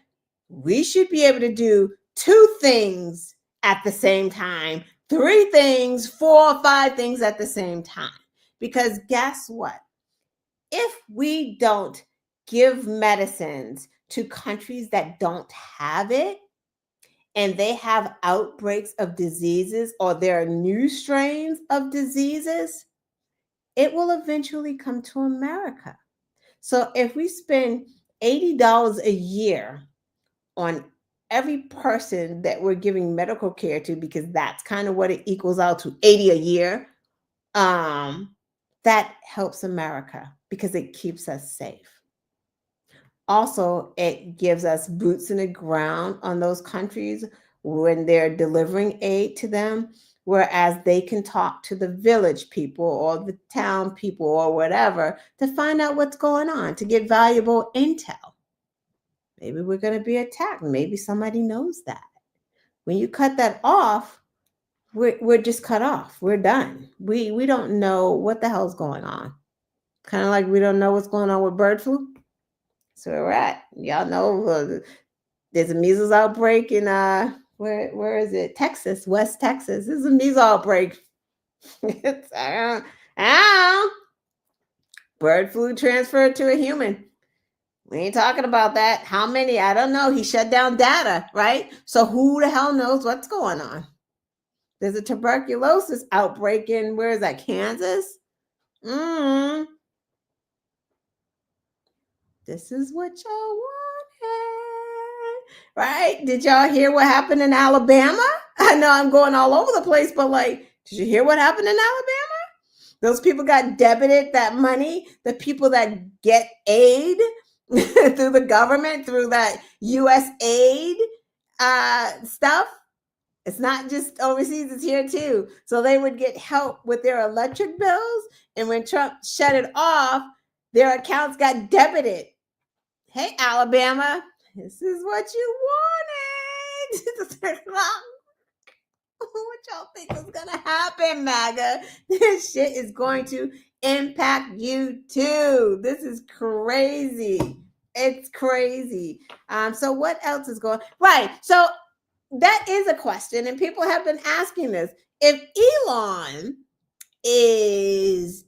Speaker 1: We should be able to do 2 things at the same time, 3 things, 4 or 5 things at the same time. Because guess what? If we don't give medicines to countries that don't have it, and they have outbreaks of diseases, or there are new strains of diseases, it will eventually come to America. So if we spend $80 a year on every person that we're giving medical care to, because that's kind of what it equals out to, 80 a year, that helps America because it keeps us safe. Also, it gives us boots in the ground on those countries when they're delivering aid to them, whereas they can talk to the village people or the town people or whatever to find out what's going on, to get valuable intel. Maybe we're going to be attacked. Maybe somebody knows that. When you cut that off, we're just cut off. We're done. We don't know what the hell's going on. Kind of like we don't know what's going on with bird flu. So we're at. Y'all know there's a measles outbreak in where is it? Texas, West Texas. There's a measles outbreak. It's, I don't bird flu transferred to a human. We ain't talking about that. How many? I don't know. He shut down data, right? So who the hell knows what's going on? There's a tuberculosis outbreak in, where is that? Kansas? This is what y'all wanted, right? Did y'all hear what happened in Alabama? I know I'm going all over the place, but like, did you hear what happened in Alabama? Those people got debited that money. The people that get aid through the government, through that U.S. aid stuff. It's not just overseas, it's here too. So they would get help with their electric bills. And when Trump shut it off, their accounts got debited. Hey, Alabama, this is what you wanted. What y'all think is going to happen, MAGA? This shit is going to impact you too. This is crazy. It's crazy. So what else is going on? Right. So that is a question, and people have been asking this. If Elon is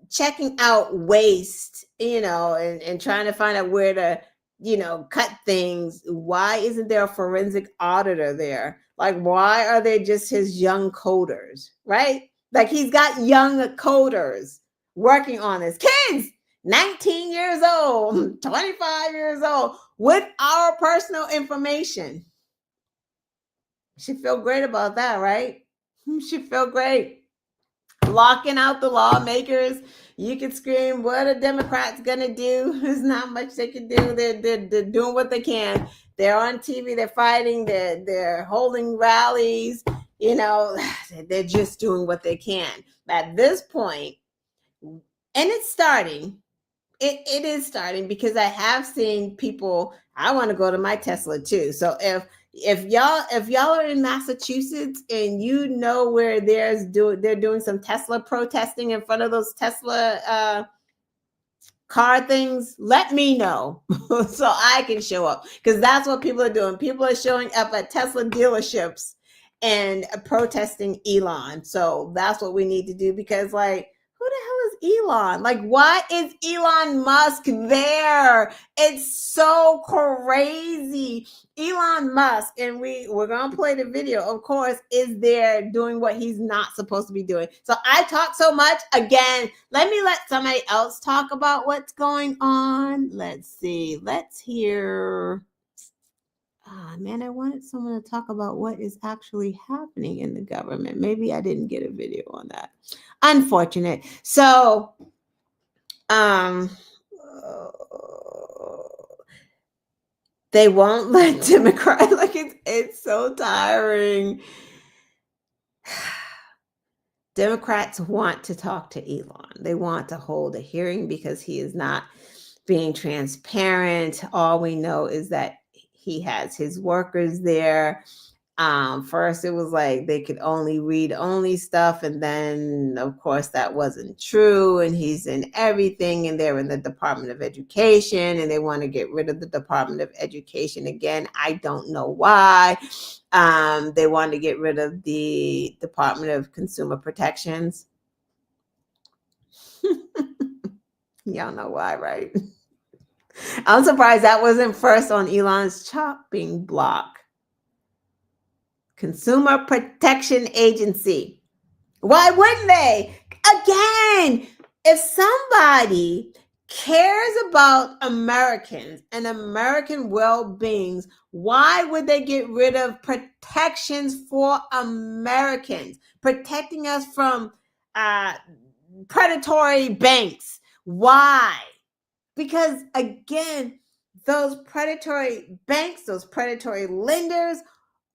Speaker 1: checking out waste, and trying to find out where to, cut things, why isn't there a forensic auditor there? Like, why are they just his young coders, right? Like, he's got young coders working on this. Kids, 19 years old, 25 years old, with our personal information. Should feel great about that, right? Should feel great. Blocking out the lawmakers. You can scream, what are Democrats gonna do? There's not much they can do. They're doing what they can. They're on TV, they're fighting, they're holding rallies, they're just doing what they can. At this point, and it's starting. It is starting, because I have seen people. I want to go to my Tesla too. So if y'all are in Massachusetts and where they're doing some Tesla protesting in front of those Tesla car things, let me know so I can show up, because that's what people are doing. People are showing up at Tesla dealerships and protesting Elon. So that's what we need to do, because like, who the hell Elon? Like, why is Elon Musk there? It's so crazy. Elon Musk, and we're gonna play the video, of course, is there doing what he's not supposed to be doing. So I talk so much. Again, let somebody else talk about what's going on. Let's see. Let's hear. Man, I wanted someone to talk about what is actually happening in the government. Maybe I didn't get a video on that. Unfortunate. So, they won't let Democrats, like it's so tiring. Democrats want to talk to Elon. They want to hold a hearing because he is not being transparent. All we know is that he has his workers there. First, it was like they could only read only stuff. And then, of course, that wasn't true. And he's in everything. And they're in the Department of Education. And they want to get rid of the Department of Education again. I don't know why. They want to get rid of the Department of Consumer Protections. Y'all know why, right? I'm surprised that wasn't first on Elon's chopping block. Consumer Protection Agency. Why wouldn't they? Again, if somebody cares about Americans and American well-beings, why would they get rid of protections for Americans, protecting us from predatory banks? Why? Because again, those predatory banks, those predatory lenders,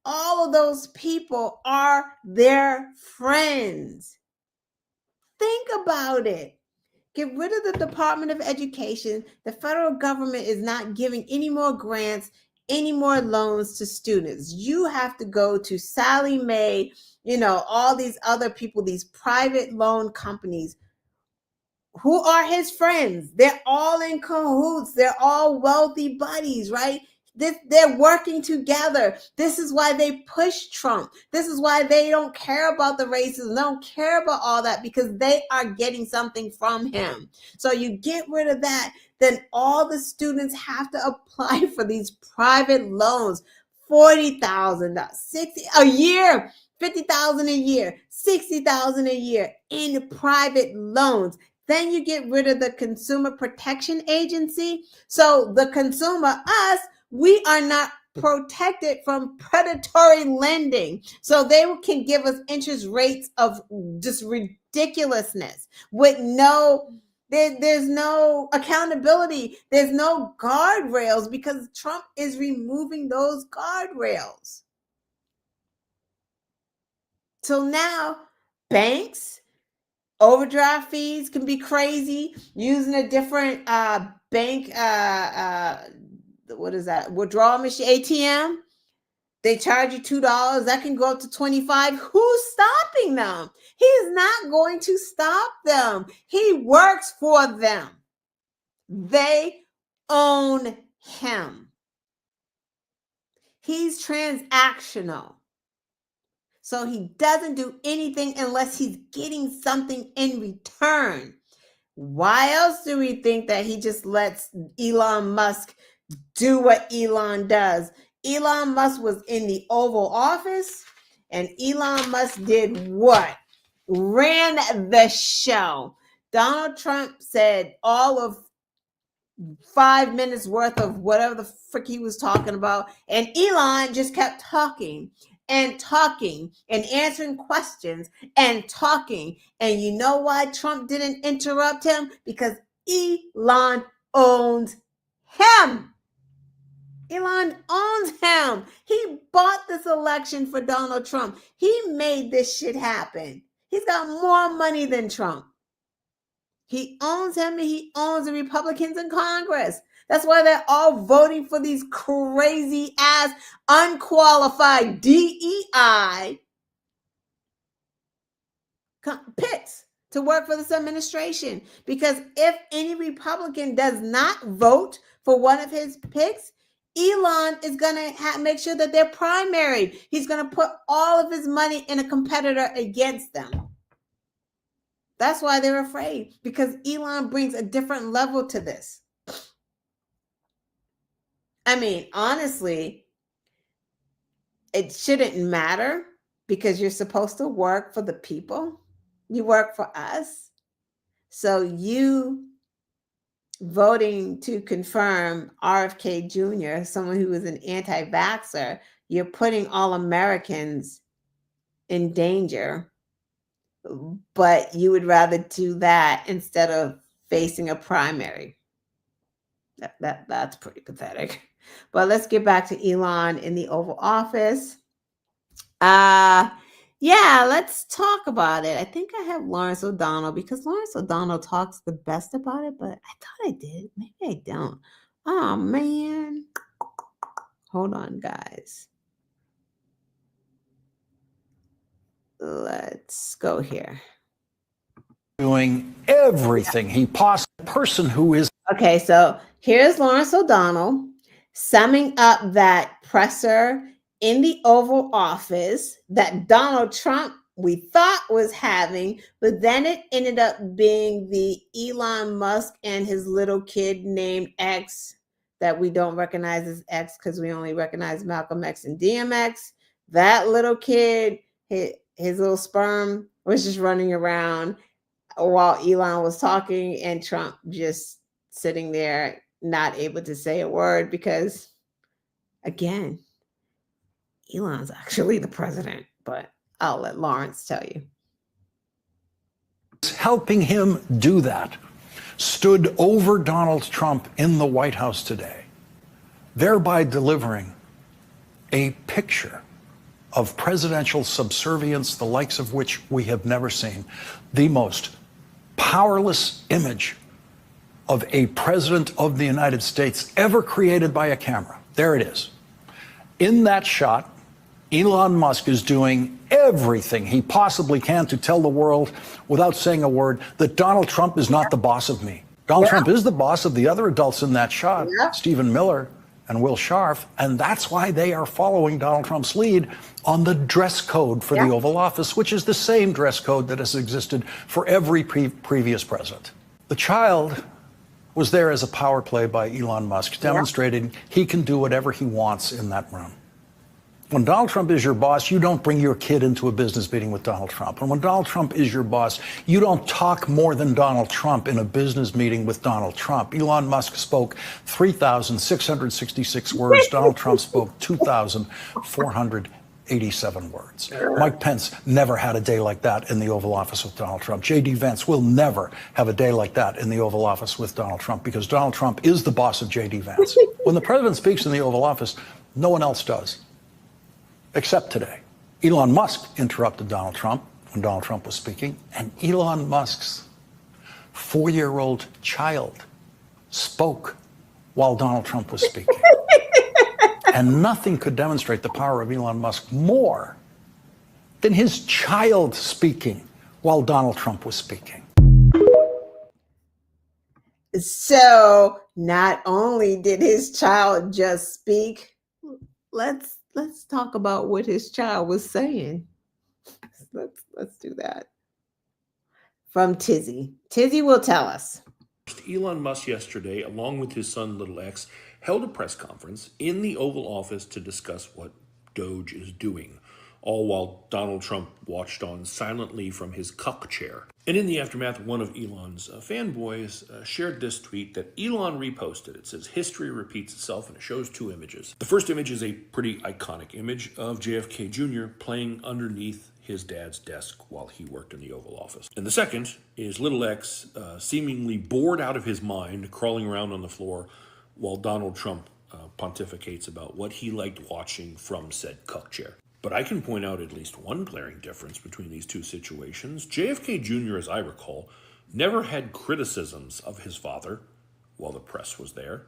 Speaker 1: all of those people are their friends. Think about it. Get rid of the Department of Education. The federal government is not giving any more grants, any more loans to students. You have to go to Sallie Mae, all these other people, these private loan companies. Who are his friends? They're all in cahoots. They're all wealthy buddies, right? They're working together. This is why they push Trump. This is why they don't care about the racism. They don't care about all that because they are getting something from him. So you get rid of that, then all the students have to apply for these private loans. $40,000, $60,000 a year, $50,000 a year, $60,000 a year in private loans. Then you get rid of the Consumer Protection Agency. So the consumer, us, we are not protected from predatory lending. So they can give us interest rates of just ridiculousness with there's no accountability. There's no guardrails because Trump is removing those guardrails. So now banks, overdraft fees can be crazy. Using a different bank, what is that? Withdrawal machine, ATM. They charge you $2. That can go up to $25. Who's stopping them? He's not going to stop them. He works for them. They own him. He's transactional. So he doesn't do anything unless he's getting something in return. Why else do we think that he just lets Elon Musk do what Elon does? Elon Musk was in the Oval Office, and Elon Musk did what? Ran the show. Donald Trump said all of 5 minutes worth of whatever the frick he was talking about, and Elon just kept talking and talking and answering questions and talking. And you know why Trump didn't interrupt him? Because Elon owns him. Elon owns him. He bought this election for Donald Trump. He made this shit happen. He's got more money than Trump. He owns him and he owns the Republicans in Congress. That's why they're all voting for these crazy ass unqualified DEI picks to work for this administration. Because if any Republican does not vote for one of his picks, Elon is going to make sure that they're primaried. He's going to put all of his money in a competitor against them. That's why they're afraid, because Elon brings a different level to this. I mean, honestly, it shouldn't matter because you're supposed to work for the people. You work for us. So you voting to confirm RFK Jr., someone who is an anti-vaxxer, you're putting all Americans in danger. But you would rather do that instead of facing a primary. That's pretty pathetic. But let's get back to Elon in the Oval Office. Yeah, let's talk about it. I think I have Lawrence O'Donnell because Lawrence O'Donnell talks the best about it, but I thought I did. Maybe I don't. Oh man. Hold on, guys. Let's go here.
Speaker 10: Doing everything he possibly person who is
Speaker 1: okay. So here's Lawrence O'Donnell summing up that presser in the Oval Office that Donald Trump we thought was having, but then it ended up being the Elon Musk and his little kid named X that we don't recognize as X because we only recognize Malcolm X and DMX. That little kid, his little sperm was just running around while Elon was talking and Trump just sitting there not able to say a word because, again, Elon's actually the president, but I'll let Lawrence tell you.
Speaker 10: Helping him do that stood over Donald Trump in the White House today, thereby delivering a picture of presidential subservience, the likes of which we have never seen. The most powerless image of a president of the United States ever created by a camera. There it is. In that shot, Elon Musk is doing everything he possibly can to tell the world without saying a word that Donald Trump is not the boss of me. Donald Trump is the boss of the other adults in that shot, Stephen Miller and Will Scharf, and that's why they are following Donald Trump's lead on the dress code for the Oval Office, which is the same dress code that has existed for every previous president. The child was there as a power play by Elon Musk, demonstrating he can do whatever he wants in that room. When Donald Trump is your boss, you don't bring your kid into a business meeting with Donald Trump. And when Donald Trump is your boss, you don't talk more than Donald Trump in a business meeting with Donald Trump. Elon Musk spoke 3,666 words. Donald Trump spoke 2,487 words. Mike Pence never had a day like that in the Oval Office with Donald Trump. J.D. Vance will never have a day like that in the Oval Office with Donald Trump because Donald Trump is the boss of J.D. Vance. When the president speaks in the Oval Office, no one else does. Except today. Elon Musk interrupted Donald Trump when Donald Trump was speaking, and Elon Musk's 4-year-old child spoke while Donald Trump was speaking. And nothing could demonstrate the power of Elon Musk more than his child speaking while Donald Trump was speaking.
Speaker 1: So not only did his child just speak, let's talk about what his child was saying. Let's do that. From Tizzy. Tizzy will tell us.
Speaker 11: Elon Musk yesterday, along with his son Little X, held a press conference in the Oval Office to discuss what Doge is doing, all while Donald Trump watched on silently from his cuck chair. And in the aftermath, one of Elon's fanboys shared this tweet that Elon reposted. It says, "History repeats itself," and it shows 2 images. The first image is a pretty iconic image of JFK Jr. playing underneath his dad's desk while he worked in the Oval Office. And the second is Little X seemingly bored out of his mind, crawling around on the floor while Donald Trump pontificates about what he liked watching from said cuck chair. But I can point out at least one glaring difference between these 2 situations. JFK Jr., as I recall, never had criticisms of his father while the press was there.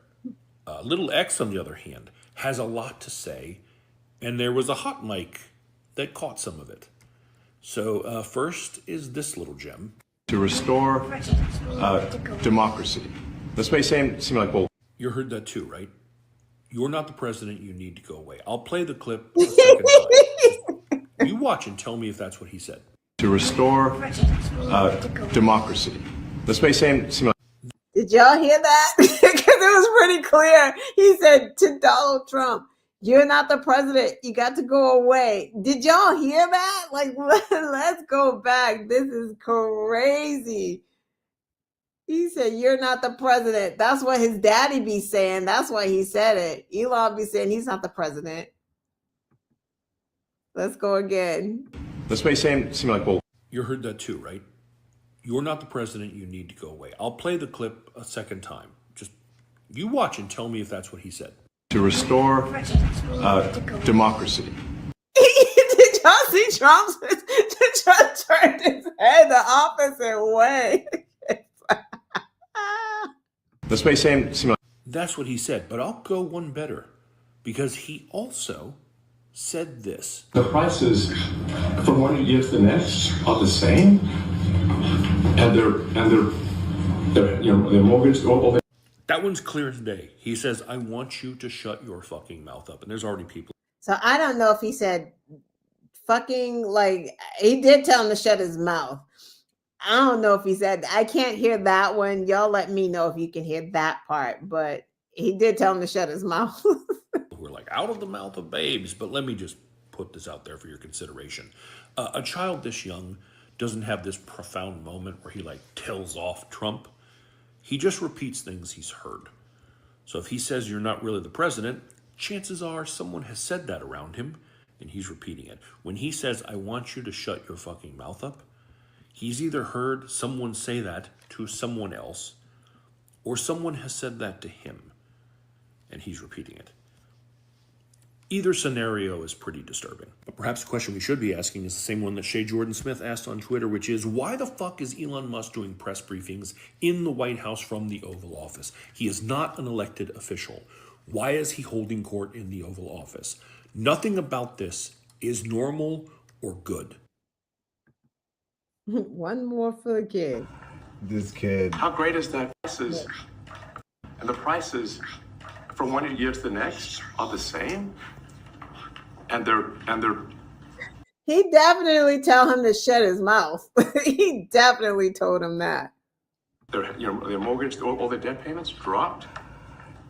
Speaker 11: Little X, on the other hand, has a lot to say, and there was a hot mic that caught some of it. So first is this little gem.
Speaker 12: To restore democracy. This may seem like bull.
Speaker 11: You heard that too, right? You're not the president, you need to go away. I'll play the clip a second time. You watch and tell me if that's what he said.
Speaker 12: to restore democracy. This may seem like...
Speaker 1: Did y'all hear that? Because it was pretty clear. He said to Donald Trump, "You're not the president. You got to go away." Did y'all hear that? Like, let's go back. This is crazy. He said, "You're not the president." That's what his daddy be saying. That's why he said it. Elon be saying he's not the president. Let's go again.
Speaker 12: This may seem like, well...
Speaker 11: You heard that too, right? You're not the president. You need to go away. I'll play the clip a second time. Just you watch and tell me if that's what he said.
Speaker 12: To restore democracy.
Speaker 1: Did y'all see Trump turned his head the opposite way?
Speaker 12: This may seem like...
Speaker 11: That's what he said, but I'll go one better, because he also said this.
Speaker 13: The prices from one year to the next are the same, and they're mortgaged or
Speaker 11: That one's clear as day. He says, "I want you to shut your fucking mouth up," and there's already people.
Speaker 1: So I don't know if he said fucking, like, he did tell him to shut his mouth. I don't know if he said, I can't hear that one. Y'all let me know if you can hear that part, but he did tell him to shut his mouth.
Speaker 11: We're like, out of the mouth of babes. But let me just put this out there for your consideration. A child this young doesn't have this profound moment where he like tells off Trump. He just repeats things he's heard. So if he says you're not really the president, chances are someone has said that around him and he's repeating it. When he says, "I want you to shut your fucking mouth up," he's either heard someone say that to someone else or someone has said that to him and he's repeating it. Either scenario is pretty disturbing. But perhaps the question we should be asking is the same one that Shea Jordan Smith asked on Twitter, which is, why the fuck is Elon Musk doing press briefings in the White House from the Oval Office? He is not an elected official. Why is he holding court in the Oval Office? Nothing about this is normal or good.
Speaker 1: One more for the kid.
Speaker 12: This kid.
Speaker 13: How great is that? And the prices from one year to the next are the same, and they're.
Speaker 1: He definitely tell him to shut his mouth. He definitely told him that.
Speaker 13: Their mortgage, all their debt payments dropped.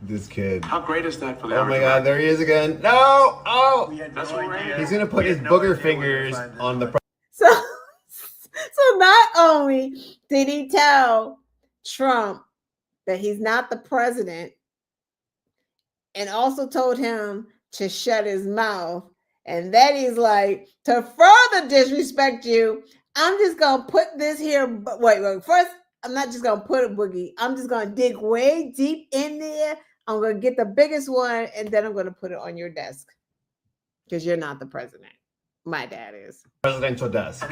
Speaker 12: This kid.
Speaker 13: How great is that for the?
Speaker 12: Oh my God! There he is again. No! Oh!
Speaker 13: That's what we're here.
Speaker 12: He's gonna put his booger fingers on the.
Speaker 1: So not only did he tell Trump that he's not the president, and also told him to shut his mouth, and then he's like, to further disrespect you, I'm just gonna put this here. Wait. First, I'm not just gonna put a boogie. I'm just gonna dig way deep in there. I'm gonna get the biggest one, and then I'm gonna put it on your desk because you're not the president. My dad is.
Speaker 12: Presidential desk.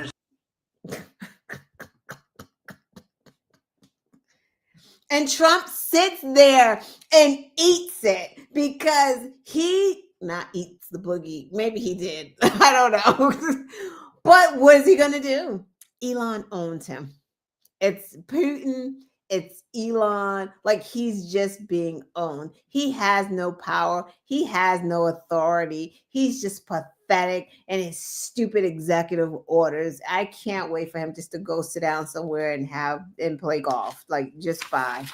Speaker 1: And Trump sits there and eats it because he not eats the boogie. Maybe he did. I don't know. But what is he going to do? Elon owns him. It's Putin. It's Elon. Like, he's just being owned. He has no power. He has no authority. He's just pathetic and his stupid executive orders. I can't wait for him just to go sit down somewhere and play golf. Like, just bye.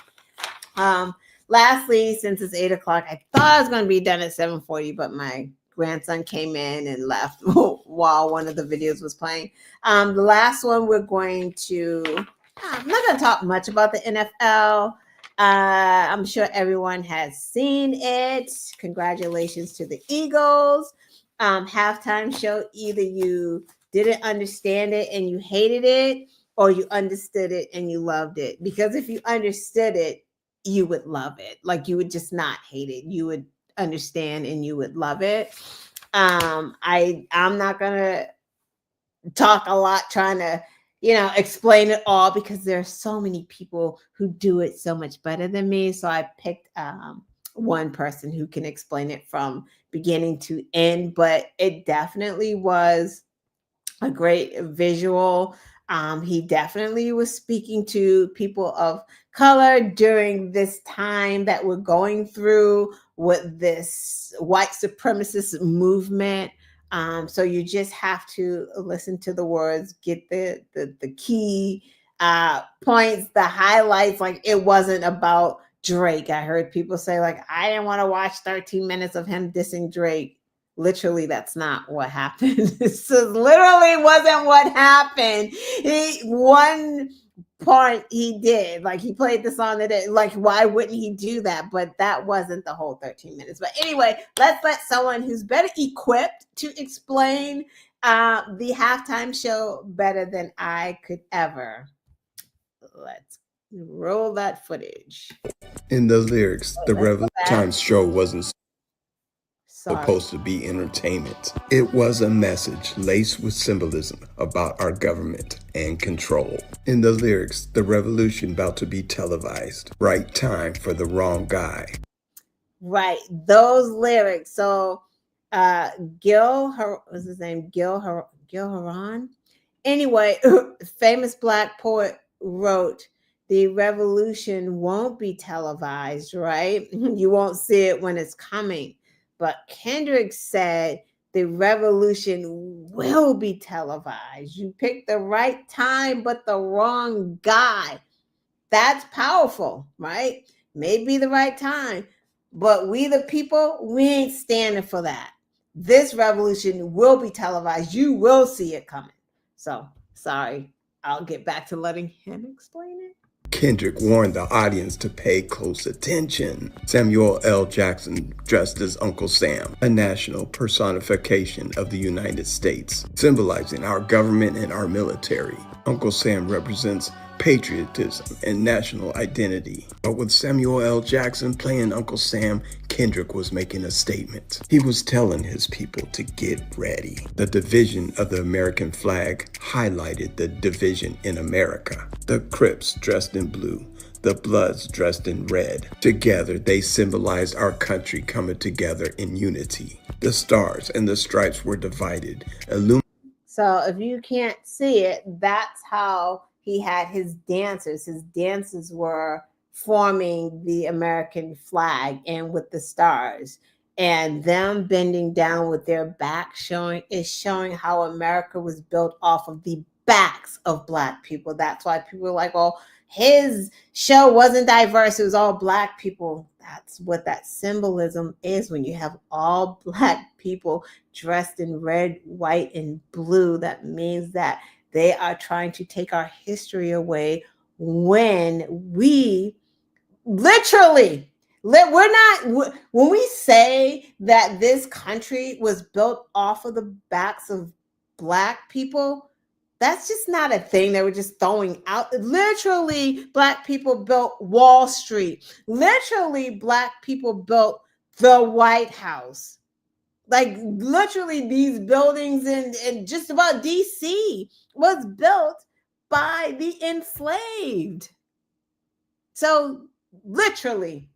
Speaker 1: Lastly, since it's 8 o'clock, I thought I was going to be done at 7:40, but my grandson came in and left while one of the videos was playing. The last one we're going to... I'm not going to talk much about the NFL. I'm sure everyone has seen it. Congratulations to the Eagles. Halftime show, either you didn't understand it and you hated it, or you understood it and you loved it. Because if you understood it, you would love it. Like, you would just not hate it. You would understand and you would love it. I'm not going to talk a lot trying to explain it all, because there are so many people who do it so much better than me. So I picked one person who can explain it from beginning to end, but it definitely was a great visual. He definitely was speaking to people of color during this time that we're going through with this white supremacist movement. So you just have to listen to the words, get the key points, the highlights. Like, it wasn't about Drake. I heard people say, like, I didn't want to watch 13 minutes of him dissing Drake. Literally, that's not what happened. This literally wasn't what happened. One part he did, like, he played the song that it, like, why wouldn't he do that? But that wasn't the whole 13 minutes. But anyway, let's let someone who's better equipped to explain the halftime show better than I could ever. Let's roll that footage.
Speaker 12: In the lyrics, the halftime show wasn't supposed to be entertainment. It was a message laced with symbolism about our government and control. In the lyrics, the revolution about to be televised. Right time for the wrong guy.
Speaker 1: Right, those lyrics. So Gil Haran. Anyway, famous Black poet wrote, the revolution won't be televised, right? You won't see it when it's coming. But Kendrick said the revolution will be televised. You picked the right time, but the wrong guy. That's powerful, right? May be the right time, but we the people, we ain't standing for that. This revolution will be televised. You will see it coming. So, sorry. I'll get back to letting him explain it.
Speaker 12: Kendrick warned the audience to pay close attention. Samuel L. Jackson dressed as Uncle Sam, a national personification of the United States, symbolizing our government and our military. Uncle Sam represents patriotism and national identity. But with Samuel L. Jackson playing Uncle Sam, Kendrick was making a statement. He was telling his people to get ready. The division of the American flag highlighted the division in America. The Crips dressed in blue, the Bloods dressed in red. Together, they symbolized our country coming together in unity. The stars and the stripes were divided.
Speaker 1: So if you can't see it, that's how he had his dancers. His dancers were forming the American flag and with the stars, and them bending down with their back showing how America was built off of the backs of Black people. That's why people were like, oh, his show wasn't diverse. It was all Black people. That's what that symbolism is. When you have all Black people dressed in red, white, and blue, that means that they are trying to take our history away when we literally, when we say that this country was built off of the backs of Black people, that's just not a thing that we're just throwing out. Literally, Black people built Wall Street. Literally, Black people built the White House. Like, literally, these buildings in just about DC was built by the enslaved. So, literally,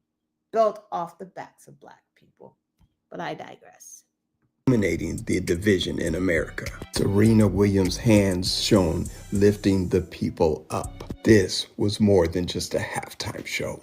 Speaker 1: built off the backs of Black people. But I digress.
Speaker 12: Eliminating the division in America. Serena Williams' hands shown lifting the people up. This was more than just a halftime show.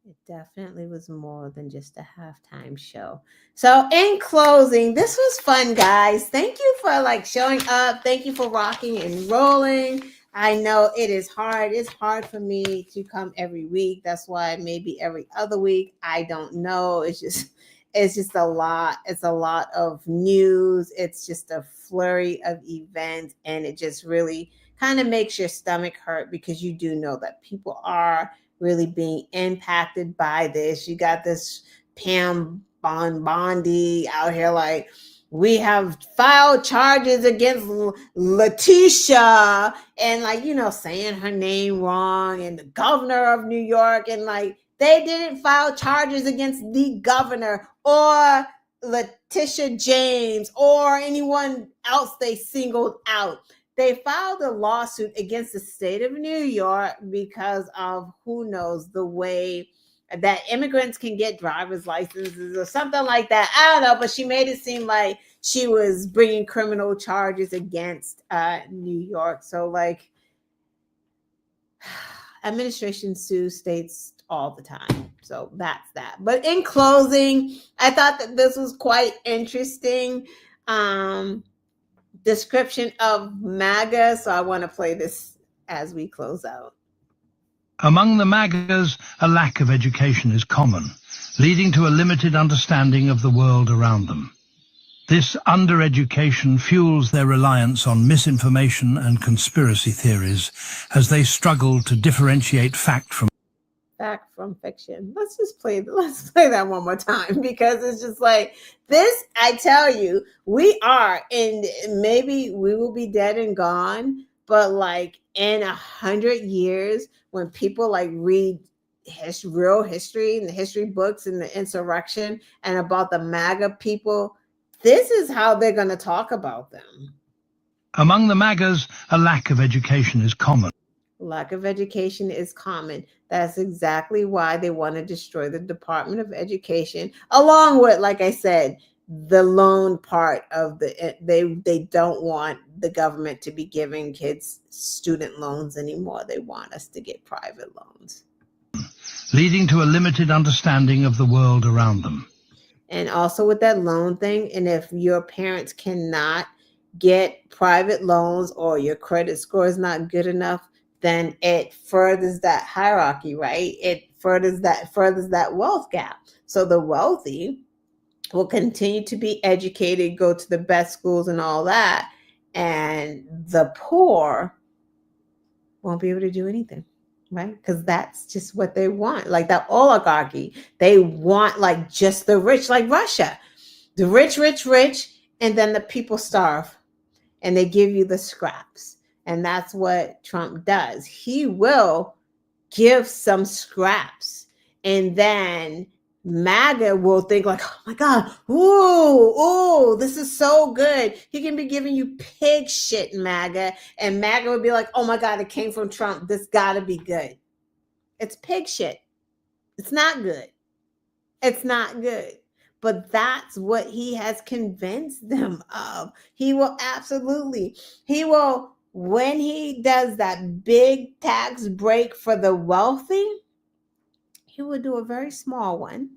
Speaker 1: It definitely was more than just a halftime show. So in closing, this was fun, guys. Thank you for showing up. Thank you for rocking and rolling. I know it is hard. It's hard for me to come every week. That's why maybe every other week. I don't know. It's just a lot. It's a lot of news. It's just a flurry of events. And it just really kind of makes your stomach hurt, because you do know that people are really being impacted by this. You got this Pam Bondi out here like, we have filed charges against Letitia, and saying her name wrong, and the governor of New York, and they didn't file charges against the governor or Letitia James or anyone else they singled out. They filed a lawsuit against the state of New York because of who knows the way that immigrants can get driver's licenses or something like that. I don't know, but she made it seem like she was bringing criminal charges against New York. So administration sues states all the time. So that's that. But in closing, I thought that this was quite interesting description of MAGA. So I want to play this as we close out.
Speaker 14: Among the MAGAs, a lack of education is common, leading to a limited understanding of the world around them. This undereducation fuels their reliance on misinformation and conspiracy theories as they struggle to differentiate fact from
Speaker 1: fiction. Let's play that one more time, because it's just like this. I tell you, we are, and maybe we will be dead and gone, but like in 100 years, when people like read real history and the history books and the insurrection and about the MAGA people, this is how they're going to talk about them.
Speaker 14: Among the MAGAs, a lack of education is common.
Speaker 1: Lack of education is common. That's exactly why they want to destroy the Department of Education, along with, like I said, the loan part of they don't want the government to be giving kids student loans anymore. They want us to get private loans,
Speaker 14: leading to a limited understanding of the world around them.
Speaker 1: And also with that loan thing, and if your parents cannot get private loans or your credit score is not good enough, then it furthers that hierarchy, right? It furthers that wealth gap. So the wealthy will continue to be educated, go to the best schools and all that, and the poor won't be able to do anything, right? Because that's just what they want. Like that oligarchy, they want like just the rich, like Russia, the rich, and then the people starve, and they give you the scraps. And that's what Trump does. He will give some scraps, and then MAGA will think like, oh my God, ooh, this is so good. He can be giving you pig shit, MAGA, and MAGA would be like, oh my God, it came from Trump. This gotta be good. It's pig shit. It's not good. It's not good. But that's what he has convinced them of. He will when he does that big tax break for the wealthy, he will do a very small one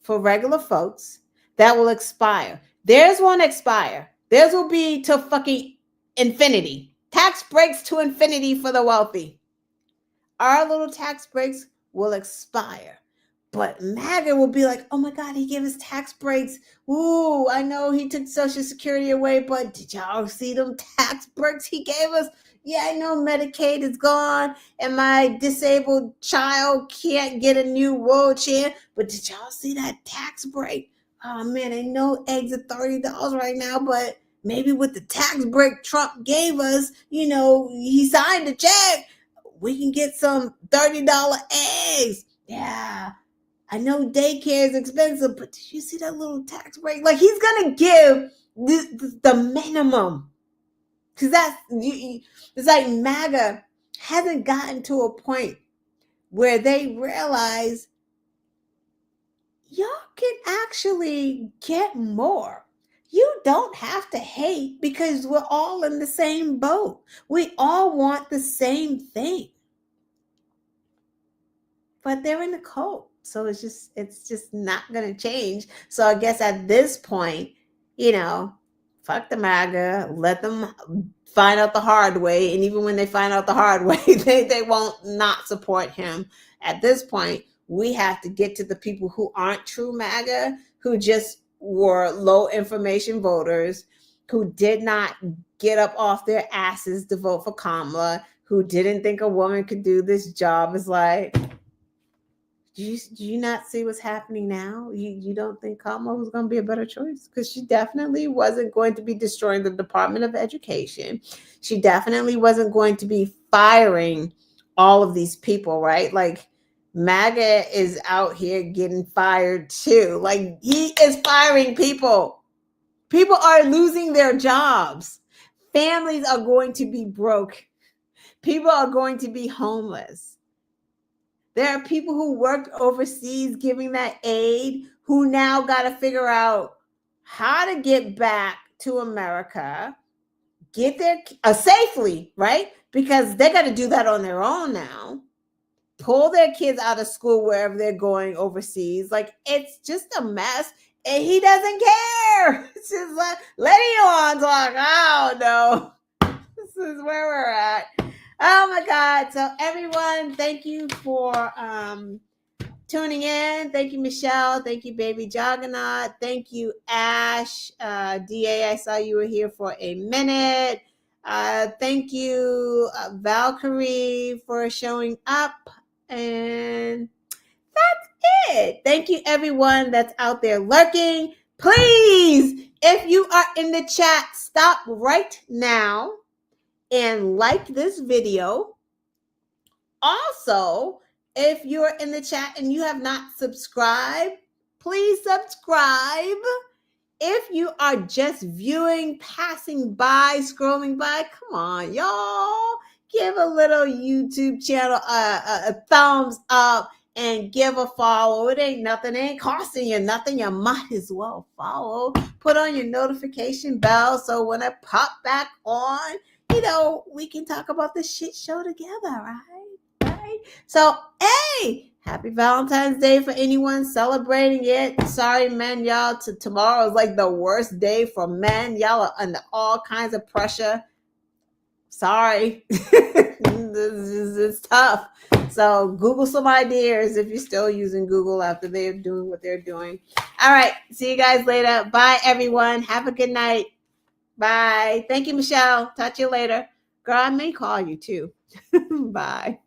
Speaker 1: for regular folks that will expire. Theirs won't expire. Theirs will be to fucking infinity. Tax breaks to infinity for the wealthy. Our little tax breaks will expire. But MAGA will be like, oh my God, he gave us tax breaks. Ooh, I know he took Social Security away, but did y'all see them tax breaks he gave us? Yeah, I know Medicaid is gone and my disabled child can't get a new wheelchair, but did y'all see that tax break? Oh man, I know eggs are $30 right now, but maybe with the tax break Trump gave us, he signed a check, we can get some $30 eggs. Yeah. I know daycare is expensive, but did you see that little tax break? Like he's gonna give the minimum, because it's like MAGA hasn't gotten to a point where they realize y'all can actually get more. You don't have to hate, because we're all in the same boat. We all want the same thing, but they're in the cult. So it's just not going to change. So I guess at this point, fuck the MAGA, let them find out the hard way. And even when they find out the hard way, they won't not support him. At this point, we have to get to the people who aren't true MAGA, who just were low information voters, who did not get up off their asses to vote for Kamala, who didn't think a woman could do this job. It's like, do you not see what's happening now? You don't think Kamala was going to be a better choice? Because she definitely wasn't going to be destroying the Department of Education. She definitely wasn't going to be firing all of these people, right? Like MAGA is out here getting fired too. Like he is firing people. People are losing their jobs. Families are going to be broke. People are going to be homeless. There are people who worked overseas giving that aid who now got to figure out how to get back to America, get there safely, right? because they're going to do that on their own now. Pull their kids out of school wherever they're going overseas. Like, it's just a mess. And he doesn't care. It's just like, let Elon talk. Oh, no. This is where we're at. Oh, my God. So, everyone, thank you for tuning in. Thank you, Michelle. Thank you, Baby Juggernaut. Thank you, Ash. DA, I saw you were here for a minute. Thank you, Valkyrie, for showing up. And that's it. Thank you, everyone that's out there lurking. Please, if you are in the chat, stop right now and like this video. Also, if you're in the chat and you have not subscribed, please subscribe. If you are just viewing, passing by, scrolling by, come on, y'all. Give a little YouTube channel a thumbs up and give a follow. It ain't nothing. It ain't costing you nothing. You might as well follow. Put on your notification bell so when I pop back on, we can talk about the shit show together, right? So, hey, happy Valentine's Day for anyone celebrating it. Sorry, men, y'all. Tomorrow is like the worst day for men. Y'all are under all kinds of pressure. Sorry. It's tough. So, Google some ideas if you're still using Google after they're doing what they're doing. All right. See you guys later. Bye, everyone. Have a good night. Bye. Thank you, Michelle. Talk to you later. Girl, I may call you too. Bye.